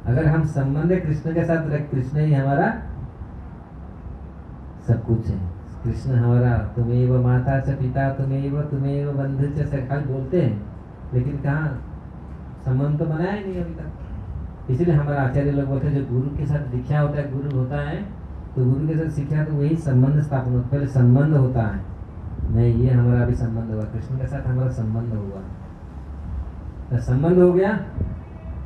S1: अगर हम संबंध कृष्ण के साथ रख, कृष्ण ही हमारा सब कुछ है। कृष्ण हमारा तुम्हें वो माता च पिता, तुम्हें वो बंधु च सखा बोलते हैं, लेकिन कहाँ संबंध तो बनाया ही नहीं अभी तक। इसलिए हमारा आचार्य लोग बोलते हैं, जो गुरु के साथ दीक्षा होता है, गुरु होता है, तो गुरु के साथ शिक्षा तो वही संबंध स्थापन होता है, पहले संबंध होता है। नहीं, ये हमारा अभी संबंध हुआ, कृष्ण के साथ हमारा संबंध हुआ, तो संबंध हो गया।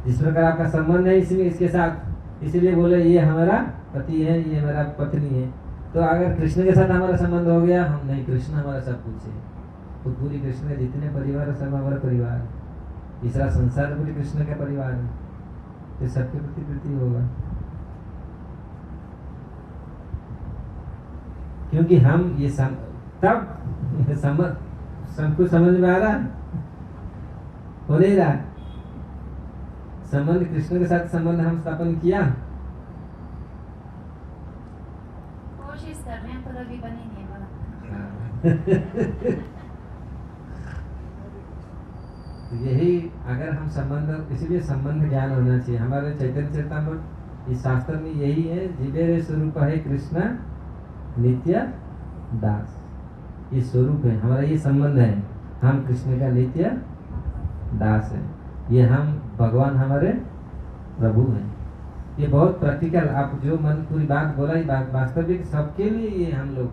S1: जिस प्रकार आपका संबंध है इसमें, इसके साथ, इसलिए बोले ये हमारा पति है, ये हमारा पत्नी है। तो अगर कृष्ण के साथ हमारा संबंध हो गया, हम नहीं, कृष्ण हमारा सब कुछ है, तो पूरी कृष्ण के जितने परिवार है सब हमारा परिवार है। तीसरा संसार पूरी कृष्ण का परिवार है, तो सबके प्रति प्रीति होगा। क्योंकि हम ये तब सबको समझ में आ रहा हो नहीं रहा। संबंध कृष्ण के साथ संबंध हम स्थापन किया,
S2: कभी बनी नहीं बात।
S1: तो यही अगर हम संबंध, इसीलिए संबंध ज्ञान होना चाहिए। हमारे चैतन्य चरितामृत इस शास्त्र में यही है, जीवेर स्वरूप है कृष्ण नित्य दास। ये स्वरूप है हमारा, ये संबंध है। हम कृष्ण का नित्य दास है, ये हम भगवान हमारे प्रभु हैं। ये बहुत प्रैक्टिकल, आप जो मन पूरी बात बोला, ये बात वास्तविक सबके लिए। ये हम लोग,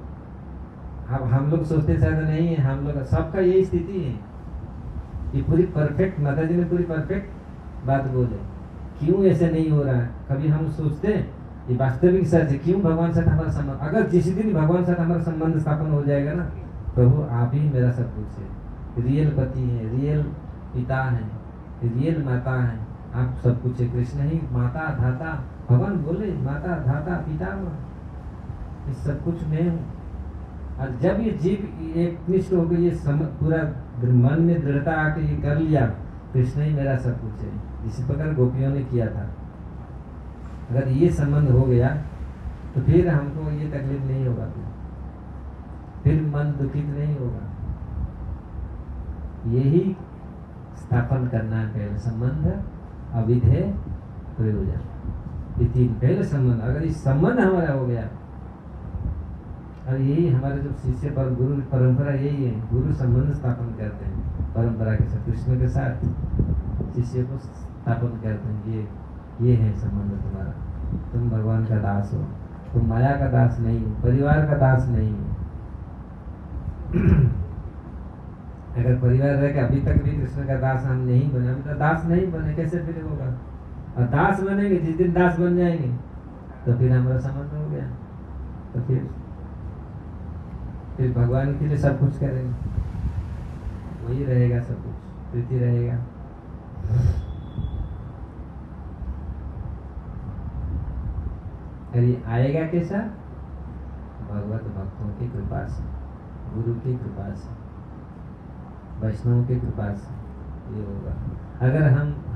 S1: अब हम लोग सोचते शायद नहीं है, हम लोग सबका यही स्थिति है। ये पूरी परफेक्ट, माता जी ने पूरी परफेक्ट बात बोले। क्यों ऐसे नहीं हो रहा है? कभी हम सोचते हैं ये वास्तविक सच है, क्यों भगवान साथ हमारा संबंध, अगर जिस दिन भगवान साथ हमारा संबंध स्थापन हो जाएगा ना, प्रभु आप ही मेरा सब कुछ है, रियल पति है, रियल पिता है, रियल माता है, आप सब कुछ है। कृष्ण ही माता धाता, भगवान बोले माता धाता पिता, ये सब कुछ मैं हूँ। और जब ये जीव एक निष्ठ हो गई, ये पूरा मन में दृढ़ता आके ये कर लिया, कृष्ण ही मेरा सब कुछ है, इसी प्रकार गोपियों ने किया था। अगर ये संबंध हो गया तो फिर हमको ये तकलीफ नहीं होगा, फिर मन दुखित नहीं होगा। यही स्थापन करना है पहले, संबंध अविधेय प्रयोजन, ये तीन पहले संबंध। अगर इस संबंध हमारा हो गया, और यही हमारे जो शिष्य पर गुरु परंपरा यही है, गुरु संबंध स्थापन करते हैं परंपरा के साथ, कृष्ण के साथ शिष्य को स्थापन करते हैं। ये है संबंध तुम्हारा, तुम भगवान का दास हो, तुम माया का दास नहीं हो, परिवार का दास नहीं हो। अगर परिवार रह के अभी तक भी कृष्ण का दास हम नहीं बने, अभी तो दास नहीं बने, कैसे फिर होगा? और दास बनेंगे, जिस दिन दास बन जाएंगे तो फिर हमारा संबंध हो गया, तो फिर भगवान के लिए सब कुछ करेंगे, वही रहेगा सब कुछ, प्रीति रहेगा। अरे आएगा कैसा? भगवत भक्तों की कृपा से, गुरु की कृपा से, वैष्णव की कृपा से ये होगा। अगर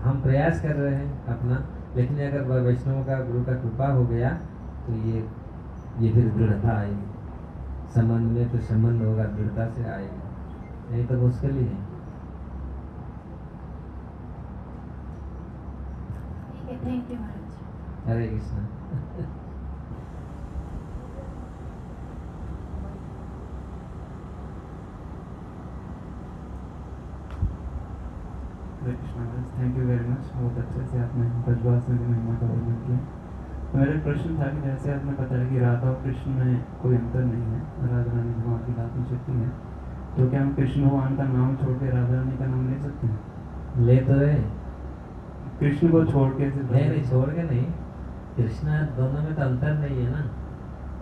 S1: हम प्रयास कर रहे हैं अपना, लेकिन अगर वैष्णव का गुरु का कृपा हो गया तो ये फिर दृढ़ता आएगी संबंध में, तो संबंध होगा दृढ़ता से आएगा, नहीं तो मुश्किल ही है।
S2: Thank you Maharaj.
S1: Hare Krishna.
S3: Hare Krishna, thank you very much. बहुत अच्छे से आपने ब्रजवास में भी महिमा का वर्णन किया। तो मेरा प्रश्न था कि जैसे आपने बताया कि राधा और कृष्ण में कोई अंतर नहीं है, राधा रानी भगवान की दात्री शक्ति है, तो क्या हम कृष्ण भगवान का नाम छोड़ के राधा रानी का नाम ले सकते हैं?
S1: ले तो रहे,
S3: कृष्ण को छोड़ के
S1: नहीं छोड़ के नहीं, कृष्ण दोनों में तो अंतर नहीं है ना,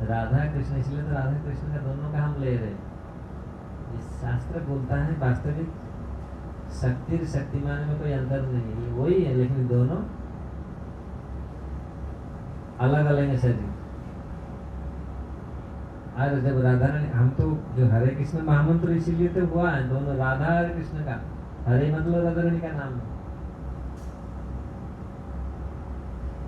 S1: राधा कृष्ण, इसलिए तो राधा कृष्ण का दोनों का हम ले रहे। शास्त्र बोलता है वास्तविक शक्ति शक्तिमान में कोई अंतर नहीं है, वही है, लेकिन दोनों अलग अलग है शरीर। और जब राधा रानी, हम तो जो हरे कृष्ण महामंत्र इसीलिए तो हुआ है, दोनों राधा और कृष्ण का, हरे मतलब राधा रानी का नाम है,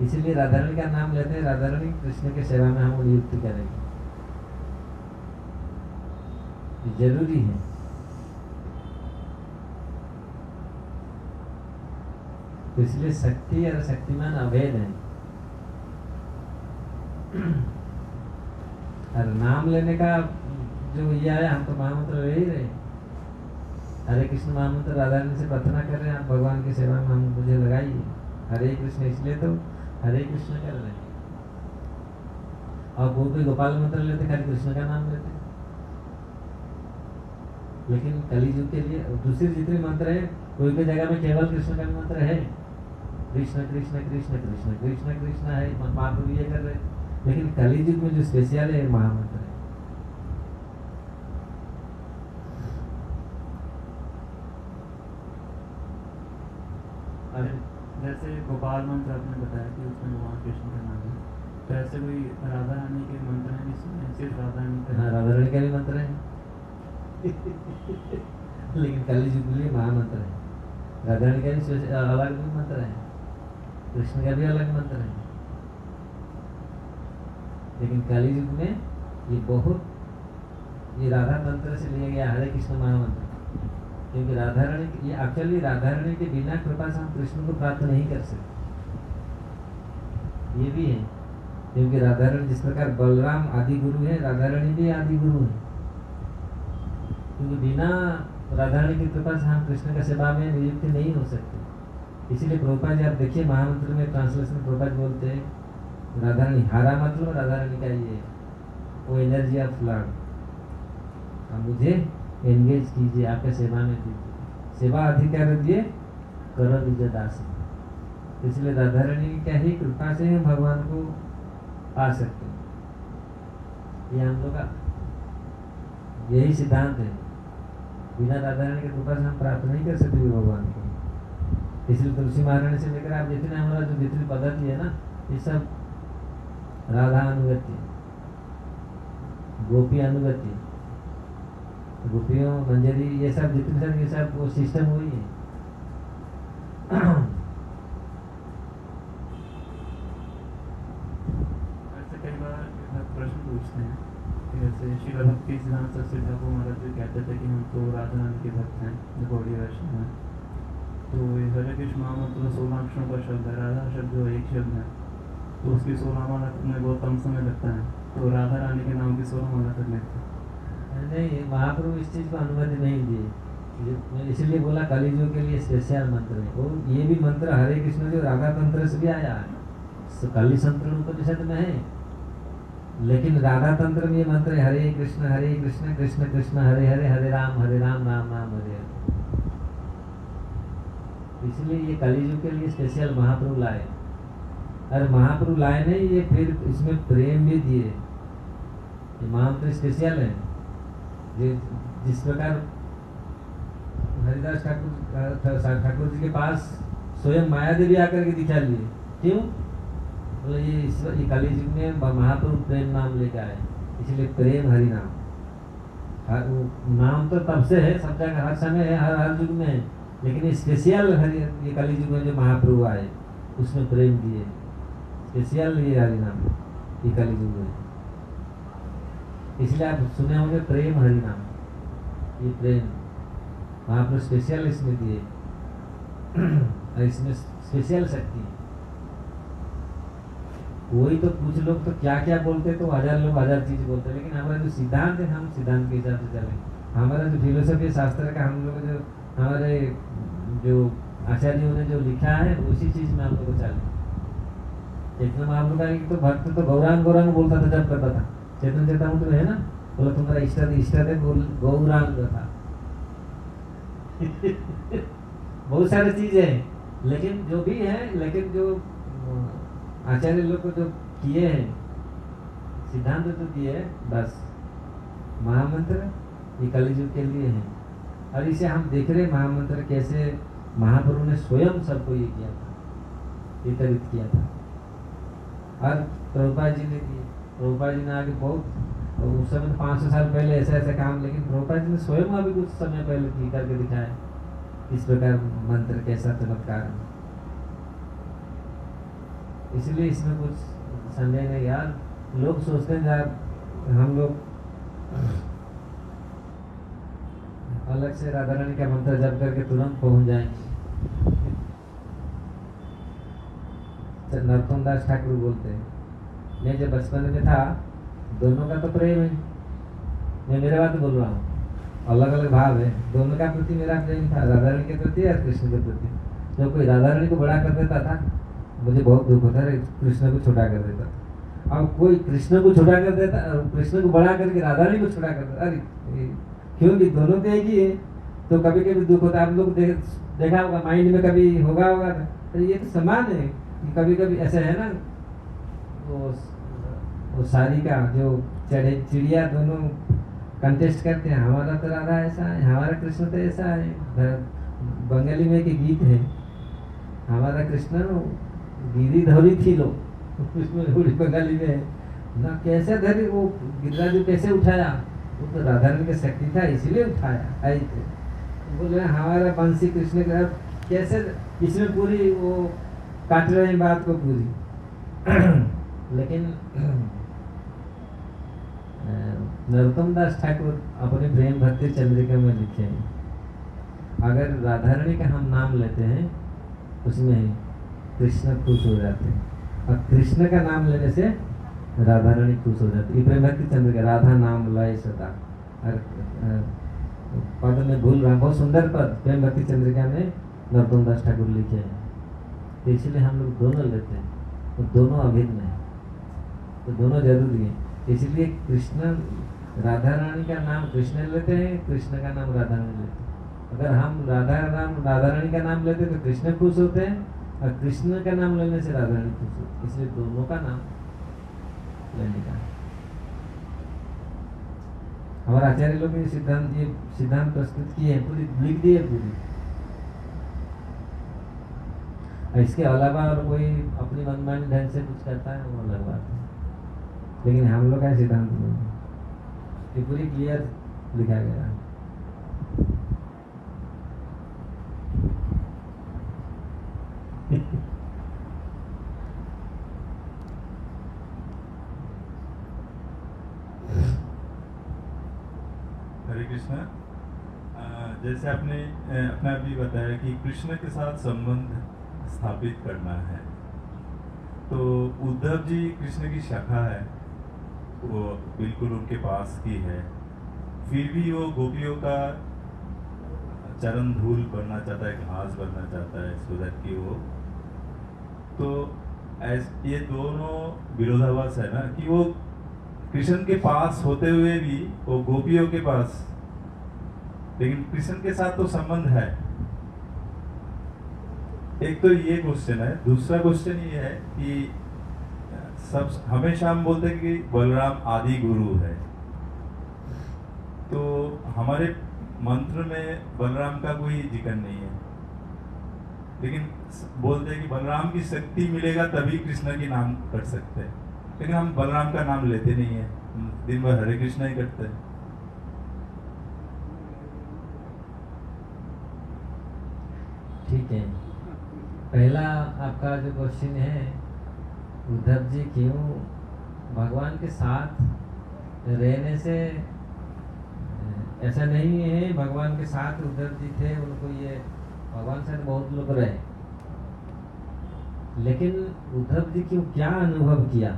S1: इसीलिए राधा रानी का नाम लेते हैं। राधा रानी कृष्ण की सेवा में हम नियुक्ति करेंगे, जरूरी है। तो इसलिए शक्ति और शक्तिमान अभेद है। और नाम लेने का जो ये आया, हम तो महामंत्र ले ही रहे, हरे कृष्ण महामंत्र राधा रानी से प्रार्थना कर रहे हैं, आप भगवान की सेवा में हम मुझे लगाइए, हरे कृष्ण, इसलिए तो हरे कृष्ण कर रहे हैं। और वो भी गोपाल मंत्र लेते, खाली कृष्ण का नाम लेते। लेकिन कलियुग के लिए दूसरे जितने मंत्र है, कोई कोई जगह में केवल कृष्ण का मंत्र है, कृष्ण कृष्ण कृष्ण कृष्ण कृष्ण कृष्ण है, महाप्रभु ये कर रहे, लेकिन कलियुग में जो स्पेशल है महामंत्र है।
S3: जैसे गोपाल मंत्र आपने बताया कि उसमें भगवान कृष्ण का नाम है, तो ऐसे कोई राधा रानी के मंत्र हैं जिसमें सिर्फ राधा रानी का?
S1: हाँ, राधा रानी का भी मंत्र है लेकिन कलियुग के लिए महामंत्र है। राधा रानी का भी अलग भी मंत्र है, कृष्ण का भी अलग मंत्र है, लेकिन कलियुग में ये बहुत ये राधा तंत्र से लिया गया हरे कृष्ण महामंत्र, क्योंकि राधा रानी ये एक्चुअली राधा रानी के बिना कृपा से हम कृष्ण को प्राप्त नहीं कर सकते। ये भी है, क्योंकि राधा रानी जिस प्रकार बलराम आदि गुरु है, राधा रानी भी आदि गुरु है, क्योंकि बिना राधा रानी की कृपा से हम कृष्ण का सेवा में नियुक्त नहीं हो सकते। इसीलिए प्रभुपाद जी आप देखिए महामंत्र में ट्रांसलेशन प्रभुपाद बोलते हैं राधा रानी, हारा मतलब राधा रानी का ये वो एनर्जी ऑफ लॉर्ड, आप मुझे एंगेज कीजिए, आपके सेवा में दीजिए, सेवा अधिकार दिए करो निज दास। इसलिए राधा रानी की क्या ही कृपा से हम भगवान को पा सकते हैं। ये हम लोग का यही सिद्धांत है, बिना राधा रानी की कृपा से हम प्राप्त नहीं कर सकते भगवान को। इसलिए तुलसी महारानी से लेकर आप जितने हमारा जो जितनी पद्धति है ना, ये सब राधा अनुगत्य, गोपी अनुगत्य, गोपियों मंजरी, ये सब जितने सब ये सब वो सिस्टम हुई है।
S3: ऐसे कई बार प्रश्न पूछते हैं कि जैसे श्री भक्ति सिद्धांत सरस्वती ठाकुर महाराज जी कहते थे कि हम तो राधा रानी के भक्त हैं, जो गौड़ी वैष्णव हैं। तो ये हरे कृष्ण महामंत्र 16 अक्षरों का शब्द है, राधा शब्द जो एक शब्द है, तो उसकी 16 माला में बहुत कम समय लगता है, तो राधा रानी के नाम की 16 माला कर लेते हैं।
S1: नहीं, महाप्रभु इस चीज को अनुमति नहीं दी, इसलिए बोला कलियुग के लिए स्पेशल मंत्र है। और ये भी मंत्र हरे कृष्ण जो राधा तंत्र से भी आया है, कली संतरण उपनिषद में है, लेकिन राधा तंत्र में ये मंत्र है हरे कृष्ण कृष्ण कृष्ण हरे हरे, हरे राम राम राम हरे हरे। इसलिए ये कलियुग के लिए स्पेशल महाप्रभु लाए। अरे महाप्रभु लाए नहीं, ये फिर इसमें प्रेम भी दिए। ये महामंत्र स्पेशल है, जिस प्रकार हरिदास ठाकुर जी के पास स्वयं माया देवी आकर के दिखा लिए, क्यों बोले ये कलियुग में महाप्रभु प्रेम नाम लेके आए, इसलिए प्रेम हरि नाम। नाम तो तब से है, सब जगह हर समय है, हर युग में है, लेकिन ये स्पेशल हरि ये कलियुग में जो महाप्रभु आए उसमें प्रेम दिए, स्पेशल ये हरि नाम ये कलियुग में। इसलिए आप सुने होंगे प्रेम हरि नाम, ये प्रेम महाप्रभु स्पेशल इसमें दिए। और इसमें स्पेशल शक्ति है। वही तो कुछ लोग तो क्या क्या बोलते, तो हजार लोग हजार चीज बोलते, लेकिन हमारा जो सिद्धांत है हम सिद्धांत के हिसाब से चलें। हमारा जो फिलोसफी शास्त्र का हम लोग जो हमारे जो आचार्यों ने जो लिखा है उसी चीज में हम लोग को चले। चैतन्य महाप्रभु का तो भक्त तो गौरांग गौरांग बोलता था जब करता था, चैतन्य चेतामृत में है ना, बोला तुम्हारा इष्ट है गौरांग था। बहुत सारी चीजें हैं, लेकिन जो भी है, लेकिन जो आचार्य लोग को जो किए हैं सिद्धांत जो दिए है, बस महामंत्र ये कलियुग के लिए है। और इसे हम देख रहे महामंत्र कैसे महाप्रभु ने स्वयं सबको ये किया था, वितरित किया था। और प्रभुपाद जी ने दिए, प्रभुपाद जी ने आगे बहुत उस समय 500 साल पहले ऐसा ऐसा काम, लेकिन प्रभुपाद जी ने स्वयं अभी कुछ समय पहले की करके दिखाया इस प्रकार मंत्र कैसा चमत्कार है। इसलिए इसमें कुछ संदेह नहीं यार। लोग सोचते हैं यार हम लोग अलग से राधा रानी का मंत्र जप करके तुरंत पहुंच जाएंगे। नरोत्तम दास ठाकुर बोलते हैं, मैं जब बचपन में था, दोनों का तो प्रेम है, मैं मेरे बात बोल रहा हूँ, अलग अलग भाव है, दोनों का प्रति मेरा प्रेम था, राधा रानी के प्रति और कृष्ण के प्रति। जब कोई राधा रानी को बड़ा कर देता था मुझे बहुत दुख होता है, कृष्ण को छोटा कर देता था। अब कोई कृष्ण को छोटा कर देता, कृष्ण को बड़ा करके राधा रानी को छोटा कर देता, अरे क्योंकि दोनों तो एक ही है, तो कभी कभी दुख होता है। आप लोग देखा होगा, माइंड में कभी होगा तो ये तो समान है। कभी कभी ऐसा है ना, वो सारी का जो चिड़िया दोनों कंटेस्ट करते हैं, हमारा तो राधा ऐसा है, हमारा कृष्ण तो ऐसा है। बंगाली में एक गीत है, हमारा कृष्ण गिरी धरी थी लो, उसमें बंगाली में ना कैसे धरी, वो गिरिराज कैसे उठाया, वो तो राधा रानी की शक्ति था इसलिए उठाया। आई बोले हमारा बंसी कृष्ण का कैसे, इसमें पूरी वो काट रहे हैं बात को पूरी। लेकिन नरोत्तम दास ठाकुर अपने प्रेम भक्ति चंद्रिका में लिखे हैं, अगर राधा रानी का हम नाम लेते हैं उसमें कृष्ण खुश हो जाते हैं, और कृष्ण का नाम लेने से राधा रानी खुश हो जाती है। प्रेम भक्ति चंद्रिका, राधा नाम लय सदा, और पद में भूल रहा, बहुत सुंदर पद प्रेम भक्ति चंद्रिका में नरोत्तम दास ठाकुर लिखे हैं। तो इसलिए हम लोग दोनों लेते हैं, तो दोनों अभिन्न है, तो दोनों जरूरी है। इसलिए कृष्ण राधा रानी का नाम कृष्ण लेते हैं, कृष्ण का नाम राधा रानी लेते हैं। अगर हम राधा रानी का नाम लेते हैं तो कृष्ण खुश होते हैं, और कृष्ण का नाम लेने से राधा रानी खुश होती है। इसलिए दोनों का नाम लेने का। हमारे आचार्य लोग ने सिद्धांत प्रस्तुत किए हैं, पूरी लिख दी है पूरी। इसके अलावा और कोई अपनी मनमानी ढंग से कुछ करता है वो अलग बात है, लेकिन हम लोग का सिद्धांत नहीं, ये पूरी क्लियर लिखा गया है।
S4: हरे कृष्णा। जैसे आपने अपना भी बताया कि कृष्ण के साथ संबंध स्थापित करना है, तो उद्धव जी कृष्ण की शाखा है, वो बिल्कुल उनके पास की है, फिर भी वो गोपियों का चरण धूल बनना चाहता है, घास बनना चाहता है, सो दैट कि वो तो ये दोनों विरोधाभास है ना, कि वो कृष्ण के पास होते हुए भी वो गोपियों के पास, लेकिन कृष्ण के साथ तो संबंध है। एक तो ये क्वेश्चन है। दूसरा क्वेश्चन ये है कि सब हमेशा हम बोलते हैं कि बलराम आदि गुरु है, तो हमारे मंत्र में बलराम का कोई जिक्र नहीं है, लेकिन बोलते हैं कि बलराम की शक्ति मिलेगा तभी कृष्ण की नाम कर सकते हैं, लेकिन हम बलराम का नाम लेते नहीं है, दिन भर हरे कृष्ण ही करते हैं।
S1: ठीक है, पहला आपका जो क्वेश्चन है, उद्धव जी क्यों भगवान के साथ रहने से, ऐसा नहीं है भगवान के साथ उद्धव जी थे, उनको ये भगवान से बहुत लोग रहे, लेकिन उद्धव जी क्यों क्या अनुभव किया,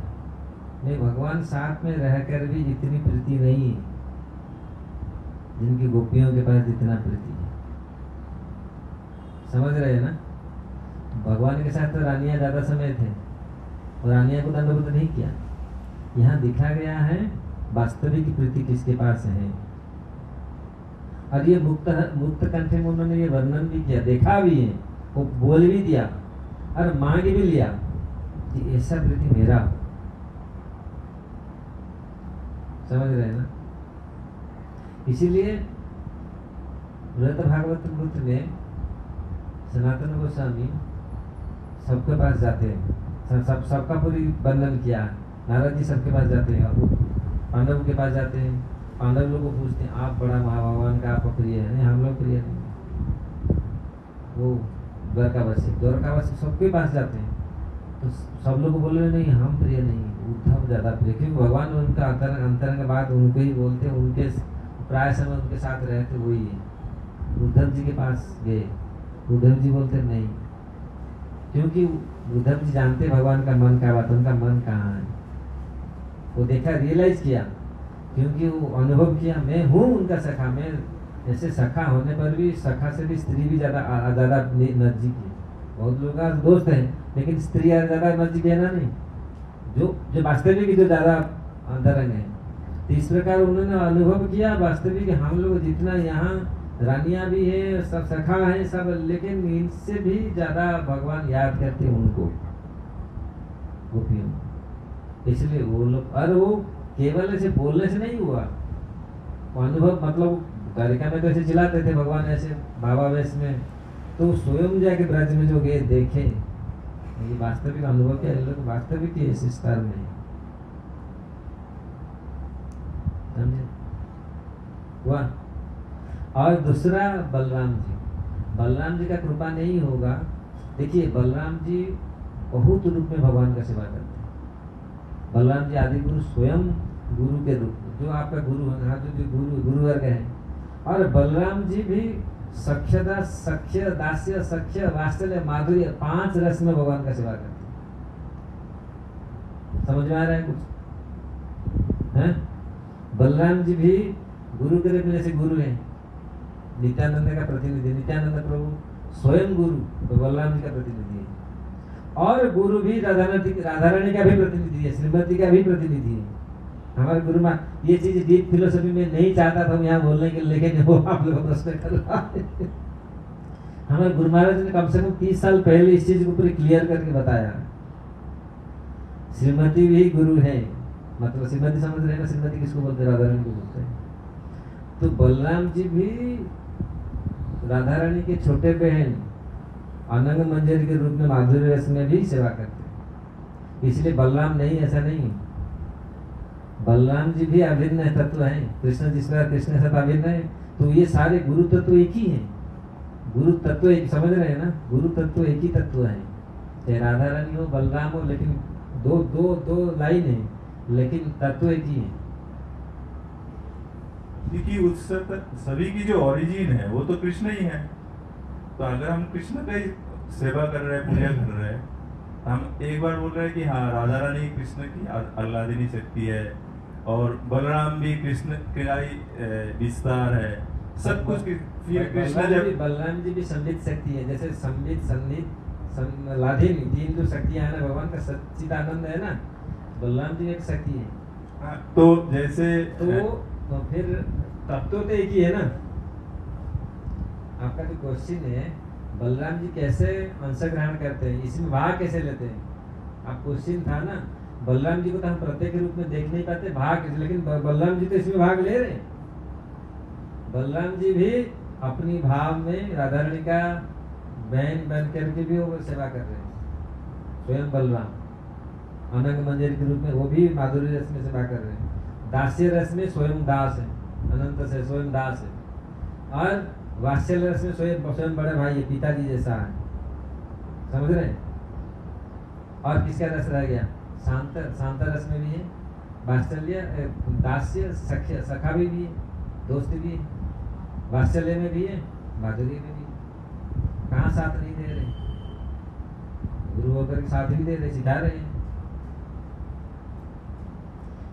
S1: मैं भगवान साथ में रहकर भी इतनी प्रीति नहीं है जिनकी गोपियों के पास जितना प्रीति है। समझ रहे हैं ना, भगवान के साथ तो रानियां ज्यादा समय थे और रानियां को दंडवत नहीं किया। यहाँ दिखा गया है वास्तविक प्रीति किसके पास है, और ये मुक्त कंठ में उन्होंने ये वर्णन भी किया, देखा भी है, वो बोल भी दिया और मांग भी लिया कि ऐसा प्रीति मेरा हो। समझ रहे हैं ना, इसीलिए व्रत भागवत मृत में सनातन गोस्वामी सबके पास जाते हैं, सबका पूरी वर्णन किया। नारद जी सबके पास जाते हैं, पांडव के पास जाते हैं, पांडव लोग को पूछते हैं आप बड़ा भगवान का आपका प्रिय है, नहीं हम लोग प्रिय नहीं। वो द्वारकावासी सबके पास जाते हैं, तो सब लोग बोल रहे नहीं हम प्रिय नहीं, उद्धव ज्यादा प्रिय, क्योंकि भगवान उनका अंतरंग के बाद उनको ही बोलते, उनके प्राय समय उनके साथ रहते वही है। उद्धव जी के पास गए, उद्धव जी बोलते नहीं, क्योंकि उद्धव जी जानते भगवान का मन का बात, उनका मन कहाँ है, वो देखा, रियलाइज किया, क्योंकि वो अनुभव किया मैं हूँ उनका सखा। मैं ऐसे सखा होने पर भी, सखा से भी स्त्री भी ज्यादा नजदीक है। बहुत लोग का दोस्त है, लेकिन स्त्री ज्यादा नजदीक है ना, नहीं, जो वास्तविक जो ज्यादा अंतरंग है। तो इस प्रकार उन्होंने अनुभव किया वास्तविक, हम लोग जितना यहाँ रानियां भी है, सब सखा है सब, लेकिन इनसे भी ज्यादा भगवान याद करते उनको, गोपियों। इसलिए वो लोग, और वो केवल ऐसे बोलने से नहीं हुआ, वो अनुभव, मतलब द्वारिका में तो ऐसे चिल्लाते थे भगवान ऐसे बाबा वेश में, तो स्वयं जाके ब्रज में जो गए देखे, ये वास्तविक अनुभव के लोग वास्तविक इस स्तर में, समझे हुआ। और दूसरा बलराम जी का कृपा नहीं होगा। देखिए बलराम जी बहुत रूप में भगवान का सेवा करते हैं। बलराम जी आदि गुरु स्वयं गुरु के रूप में, जो आपका गुरु है, हाँ, जो गुरु वर्ग है। और बलराम जी भी सख्यता, सख्य, दास्य, सख्य, वात्सल्य, माधुर्य, 5 रस में भगवान का सेवा करते हैं। समझ में आ रहा है कुछ? हैं? बलराम जी भी गुरु के रूप में जैसे गुरु हैं, नित्यानंद का प्रतिनिधि, नित्यानंद प्रभु स्वयं गुरु तो बलराम जी का प्रतिनिधि है। और गुरु भी राधा रानी का भी प्रतिनिधि है, श्रीमती का भी प्रतिनिधि है। हमारे गुरु माँ ये चीज डीप फिलोसफी में नहीं चाहता था यहाँ बोलने के लिए, लेकिन वो आप लोग प्रश्न कर रहा है। हमारे गुरु महाराज ने कम से कम 30 साल पहले इस चीज को पूरी क्लियर करके बताया। श्रीमती भी गुरु है, मतलब श्रीमती समझ रहे हैं ना, श्रीमती किसको बोलते हैं? राधा रानी को बोलते हैं। तो बलराम जी भी राधा रानी के छोटे बहन अनंग मंजरी के रूप में माधुर्य रस में भी सेवा करते हैं। इसलिए बलराम नहीं, ऐसा नहीं। बलराम जी भी अभिन्न तत्व हैं। कृष्ण जिस प्रकार कृष्ण के साथ अभिन्न है, तो ये सारे गुरु तत्व एक ही हैं। गुरु तत्व एक, समझ रहे हैं ना? गुरु तत्व एक ही तत्व है, चाहे राधा रानी हो, बलराम हो, लेकिन दो लाइन है, लेकिन तत्व एक ही है।
S4: क्योंकि उस सभी की जो ओरिजिन है वो तो कृष्ण ही है। तो अगर हम कृष्ण का ही सेवा कर रहे हैं, पूजा कर रहे हैं, हम एक बार बोल रहे हैं कि हाँ राधा रानी कृष्ण की आह्लादिनी शक्ति है और बलराम भी कृष्ण का ही विस्तार है, सब कुछ। फिर कृष्ण जब
S1: बलराम जी भी संबित शक्ति है, जैसे संबित, सन्निध, लाधिनी, 3 जो शक्तियां है ना भगवान का, सच्चिदानंद है ना, बलराम जी एक शक्ति है।
S4: हाँ, तो जैसे
S1: तो फिर तत्व तो एक ही है ना। आपका जो क्वेश्चन है, बलराम जी कैसे अंश ग्रहण करते हैं, इसमें भाग कैसे लेते हैं? आप क्वेश्चन था ना, बलराम जी को तो हम प्रत्येक रूप में देख नहीं पाते, भाग, लेकिन बलराम जी तो इसमें भाग ले रहे हैं। बलराम जी भी अपनी भाव में राधा रानी का बहन बन करके भी वो सेवा कर रहे हैं। स्वयं बलराम अनंग मंजरी के रूप में वो भी माधुर्य रस में सेवा कर रहे हैं। दास्य रस में स्वयं दास है, अनंत से स्वयं दास है। और वात्सल्य रस में स्वयं बड़े भाई है, पिताजी जैसा है। समझ रहे हैं? और किसका रस रह गया? शांत रस में भी है वात्सल्य, दास्य, सख्य, सखा भी है, दोस्त भी है, वात्सल्य में भी है, माधुर्य में भी है। कहाँ साथ नहीं दे रहे? गुरु होकर के साथ भी दे रहे, सिखा रहे हैं।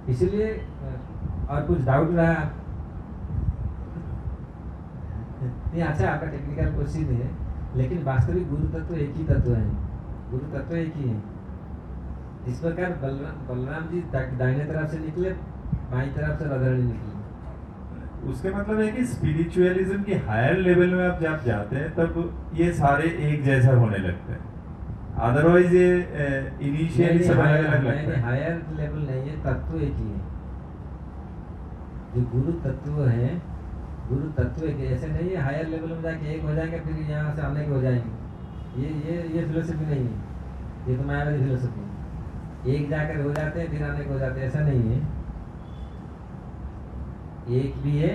S1: इसलिए और कुछ डाउट रहा? नहीं, अच्छा आपका टेक्निकल क्वेश्चन है, लेकिन वास्तविक गुरु तत्व एक ही तत्व है। गुरु तत्व एक ही है। इस प्रकार बलराम जी दाहिने तरफ से निकले, बाईं तरफ से राधा रानी निकली।
S4: उसके मतलब है कि स्पिरिचुअलिज्म की हायर लेवल में आप जब जाते हैं तब ये सारे एक जैसा होने लगते हैं। अदरवाइज ये इनिशियली सब अलग अलग लगता है।
S1: हायर लेवल नहीं है, तत्व एक ही है। जो गुरु तत्व है, गुरु तत्व एक ऐसे नहीं है हायर लेवल में जाके एक हो जाएंगे फिर यहाँ से अनेक हो जाएंगे। ये फिलोसफी नहीं है, ये तो मायावादी फिलोसफी है। एक जाकर हो जाते हैं फिर अनेक हो जाते हैं, ऐसा नहीं है। एक भी है,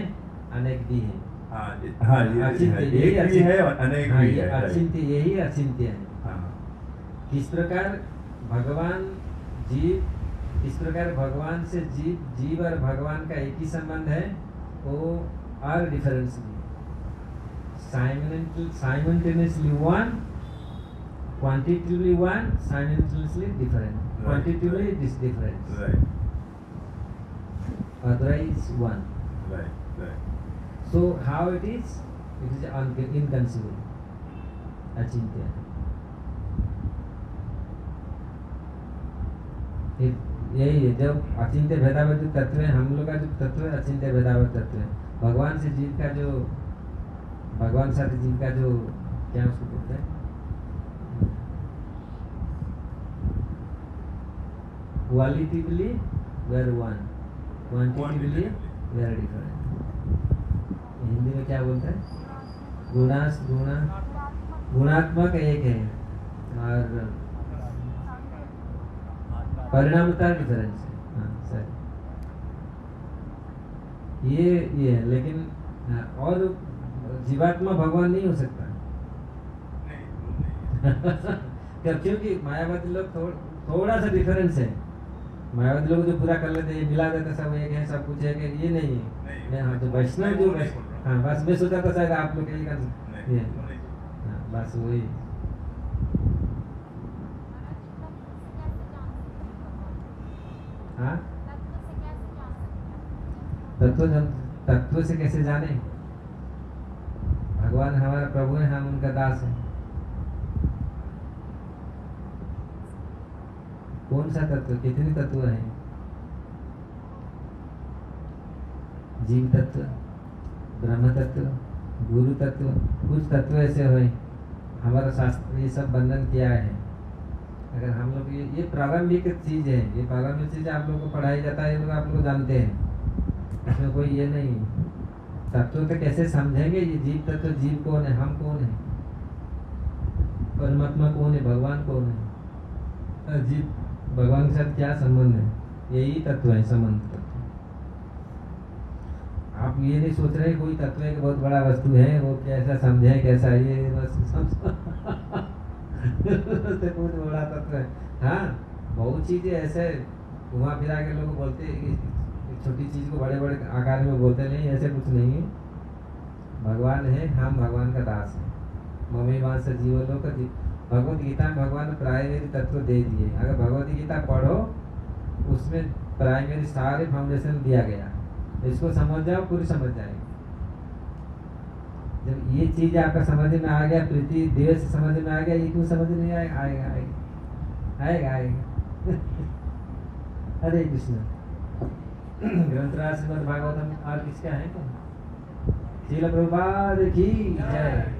S1: अनेक भी है।
S4: हाँ, ये
S1: अचिंत्य,
S4: एक भी है और अनेक भी है।
S1: अचिंत्य, यही अचिंत्य है।
S4: हाँ।
S1: किस प्रकार भगवान जीव, किस प्रकार भगवान से जीव और भगवान का एक ही संबंध है, वो are difference simultaneously one, quantitatively one, simultaneously different, quantitatively different, otherwise one.
S4: Right.
S1: So how it is inconceivable, achintya. यही है, जब अचिंत्य भेदाभेद तत्व है, हम लोग का जो तत्व है अचिंत्य भेदाभेद तत्व है। भगवान से जीव का जो, भगवान से जीव का जो, क्या उसको बोलते हैं, qualitatively they are one, quantitatively they are different. Hindi में क्या बोलते हैं? गुणात्मक एक है और परिणामता डिफरेंस है। हाँ सर, ये है, लेकिन और जीवात्मा भगवान नहीं हो सकता। क्योंकि मायावादी लोग थोड़ा सा डिफरेंस है। मायावादी लोग जो पूरा कर लेते हैं, मिला देते सब एक है, सब कुछ एक है, ये नहीं है। मैं हाँ तो वैष्णव जो हाँ बस मैं सोचा था शायद आप लोग यही कर ये हाँ बस वही। हाँ तत्व से कैसे जाने? भगवान हमारा प्रभु है, हम उनका दास है। कौन सा तत्व? कितने तत्व हैं? जीव तत्व, ब्रह्म तत्व, गुरु तत्व, कुछ तत्व ऐसे हुए हमारा शास्त्र ये सब वर्णन किया है। अगर हम लोग ये प्रारंभिक चीज है, ये प्रारंभिक चीज आप लोगों को पढ़ाई जाता है, ये लोग आप लोग जानते हैं, इसमें कोई ये नहीं। तत्व तो कैसे समझेंगे? ये जीव तत्व, जीव कौन है, हम कौन है, परमात्मा कौन है, भगवान कौन है, जीव भगवान के साथ क्या संबंध है, यही तत्व है, संबंध तत्व। आप ये नहीं सोच रहे कोई तत्व है कि बहुत बड़ा वस्तु है, वो कैसा समझे, कैसा ये बस बहुत बड़ा तत्व है। हाँ बहुत चीजें ऐसे घुमा फिरा के लोग बोलते हैं कि छोटी चीज को बड़े बड़े आकार में बोलते नहीं, ऐसे कुछ नहीं है। भगवान है, हम भगवान का दास है। मम्मी बात से जीवन लोग भगवत गीता में भगवान ने प्राइमरी तत्व दे दिए। अगर भगवत गीता पढ़ो उसमें प्राइमरी सारे फाउंडेशन दिया गया, इसको समझ जाओ पूरी समझ जाएगी। जब ये चीज आपका समझ में आ गया, प्रीति देव से समझ में आ गया, ये क्यों समझ नहीं आएगा? आएगा आएगा आएगा आएगा। हरे कृष्ण। ग्रंथराज श्रीमद् भागवतम और किसका है? श्रील प्रभुपाद की जय।